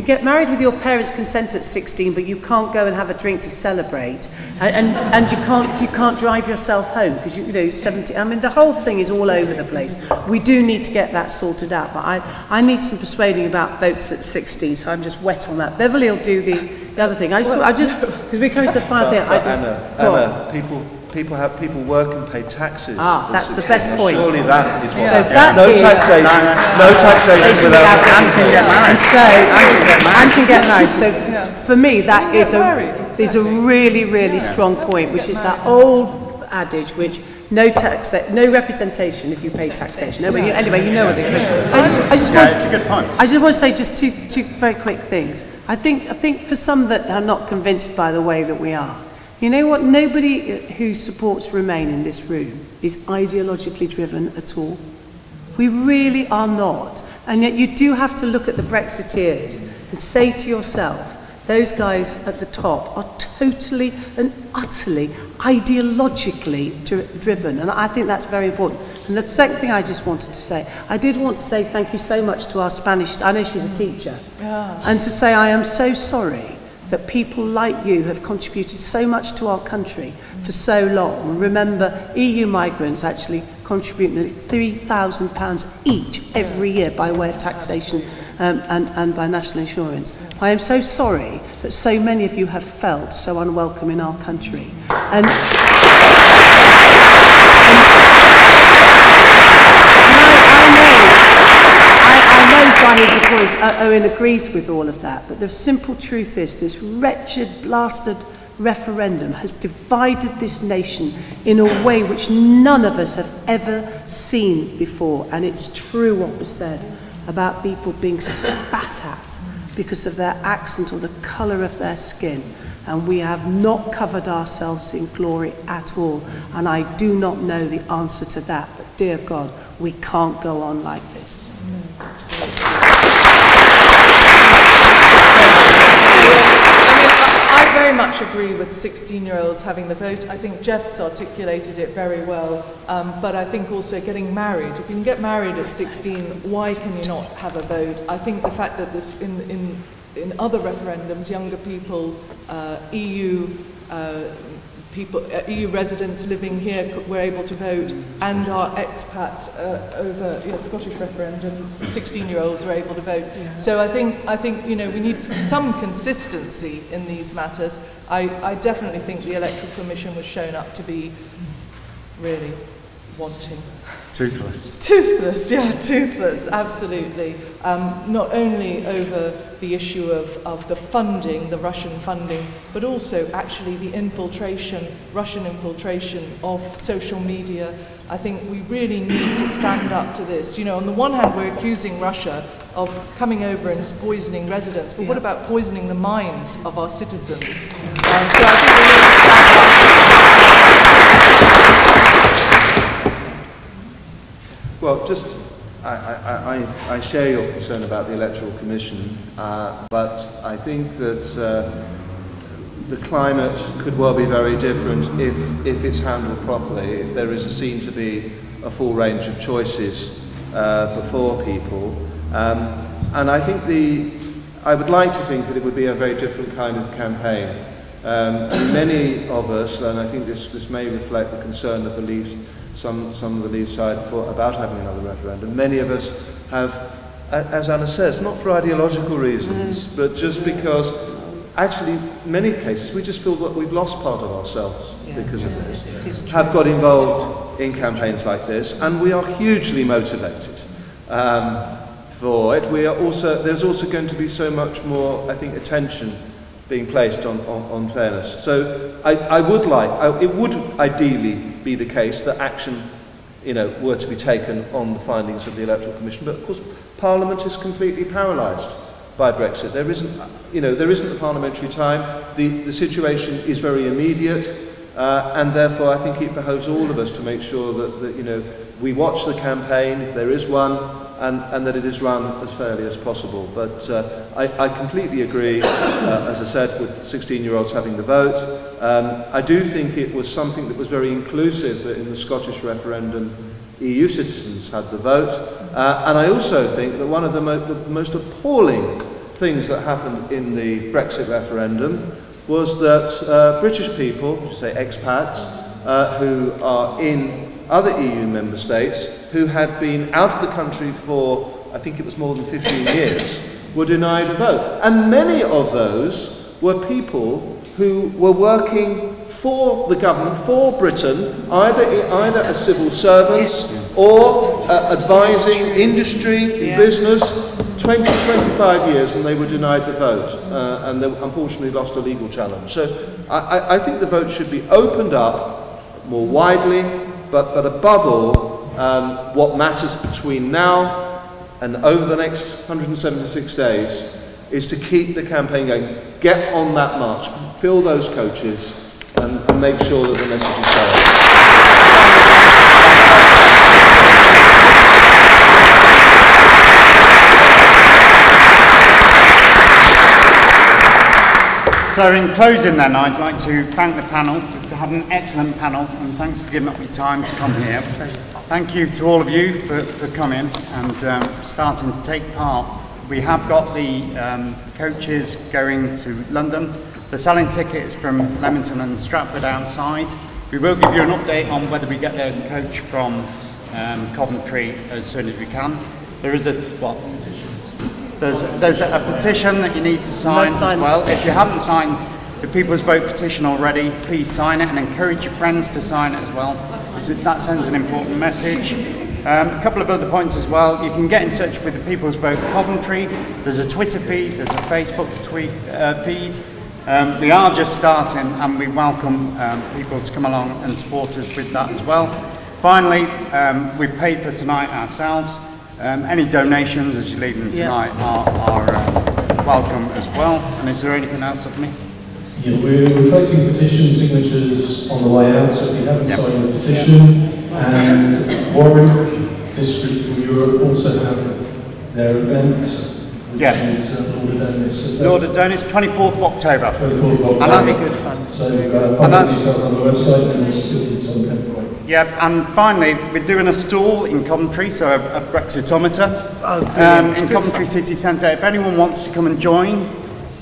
get married with your parents' consent at 16, but you can't go and have a drink to celebrate, and you can't drive yourself home because 17. I mean, the whole thing is all over the place. We do need to get that sorted out, but I need some persuading about votes at 16, so I'm just wet on that. Beverley will do the other thing. I just because we're coming to the final thing. Anna, people work and pay taxes. That's the best point. Surely that is what. So that no is taxation. No taxation without. And can get married. So for me, that is a really, really strong point, which is that old adage which no representation if you pay taxation. No, but anyway, you know what the Commission. It's a good point. I just want to say just two very quick things. I think for some that are not convinced by the way that we are, you know what? Nobody who supports Remain in this room is ideologically driven at all. We really are not. And yet you do have to look at the Brexiteers and say to yourself, those guys at the top are totally and utterly ideologically driven. And I think that's very important. And the second thing I just wanted to say, I did want to say thank you so much to our Spanish, I know she's a teacher, and to say I am so sorry that people like you have contributed so much to our country for so long. And remember, EU migrants actually contribute nearly £3,000 each every year by way of taxation and by national insurance. I am so sorry that so many of you have felt so unwelcome in our country. And I know by his applause, Owen agrees with all of that, but the simple truth is this wretched, blasted referendum has divided this nation in a way which none of us have ever seen before. And it's true what was said about people being spat at because of their accent or the colour of their skin. And we have not covered ourselves in glory at all. And I do not know the answer to that. But dear God, we can't go on like this. I very much agree with 16-year-olds having the vote. I think Jeff's articulated it very well, but I think also getting married. If you can get married at 16, why can you not have a vote? I think the fact that this in other referendums, younger people, EU residents living here were able to vote, and our expats over Scottish referendum, 16-year-olds were able to vote. Yeah. So I think we need some consistency in these matters. I definitely think the Electoral Commission was shown up to be really wanting. Toothless, absolutely. Not only over the issue of the funding, the Russian funding, but also actually the Russian infiltration of social media. I think we really need to stand up to this. On the one hand, we're accusing Russia of coming over and poisoning residents, but what about poisoning the minds of our citizens? So I think we need to stand up. Well, just I share your concern about the Electoral Commission, but I think that the climate could well be very different if it's handled properly, if there is seen to be a full range of choices before people. And I think I would like to think that it would be a very different kind of campaign. Many of us, and I think this may reflect the concern of the Leave, some of the Leave side about having another referendum. Many of us have, as Anna says, not for ideological reasons, but just because actually in many cases we just feel that we've lost part of ourselves because of this, have got involved in campaigns like this, and we are hugely motivated for it. There's also going to be so much more, I think, attention being placed on fairness. So it would ideally be the case that action, were to be taken on the findings of the Electoral Commission. But of course, Parliament is completely paralysed by Brexit. There isn't the parliamentary time. The situation is very immediate, and therefore I think it behoves all of us to make sure that we watch the campaign, if there is one, and that it is run as fairly as possible. But I completely agree, as I said, with 16-year-olds having the vote. I do think it was something that was very inclusive that in the Scottish referendum EU citizens had the vote. And I also think that one of the most appalling things that happened in the Brexit referendum was that British people, say expats, who are in other EU member states, who had been out of the country for, I think it was more than 15 years, were denied a vote. And many of those were people who were working for the government, for Britain, either as civil servants or advising industry, business, 20, 25 years, and they were denied the vote, and they unfortunately lost a legal challenge. So I think the vote should be opened up more widely, but above all, what matters between now and over the next 176 days is to keep the campaign going. Get on that march, fill those coaches, and make sure that the message is carried. So in closing then, I'd like to thank the panel. We've had an excellent panel, and thanks for giving up your time to come here. Thank you to all of you for coming and starting to take part. We have got the coaches going to London. They're selling tickets from Leamington and Stratford outside. We will give you an update on whether we get the coach from Coventry as soon as we can. There is a, what? There's a petition that you need to sign as well. If you haven't signed the People's Vote petition already, please sign it and encourage your friends to sign it as well. That sends an important message. A couple of other points as well. You can get in touch with the People's Vote Coventry. There's a Twitter feed, there's a Facebook feed. We are just starting, and we welcome people to come along and support us with that as well. Finally, we've paid for tonight ourselves. Any donations as you leave them tonight are welcome as well. And is there anything else I've missed? Yeah, we're collecting petition signatures on the way out, so if you haven't signed the petition, and Warwick District for Europe also have their event, which is Lord of Donis. Lord of Donis, 24th of October. 24th of October. And that'll be good fun. So find details on the website, and there's still some Pembrokeshire. Yeah, and finally, we're doing a stall in Coventry, so a Brexitometer in Coventry City Centre. If anyone wants to come and join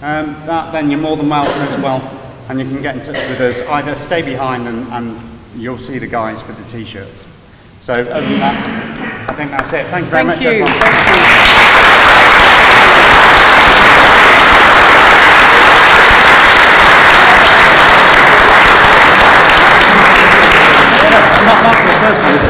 that, then you're more than welcome as well. And you can get in touch with us. Either stay behind and you'll see the guys with the T-shirts. So other than that, I think that's it. Thank you very much, everyone. Thank you.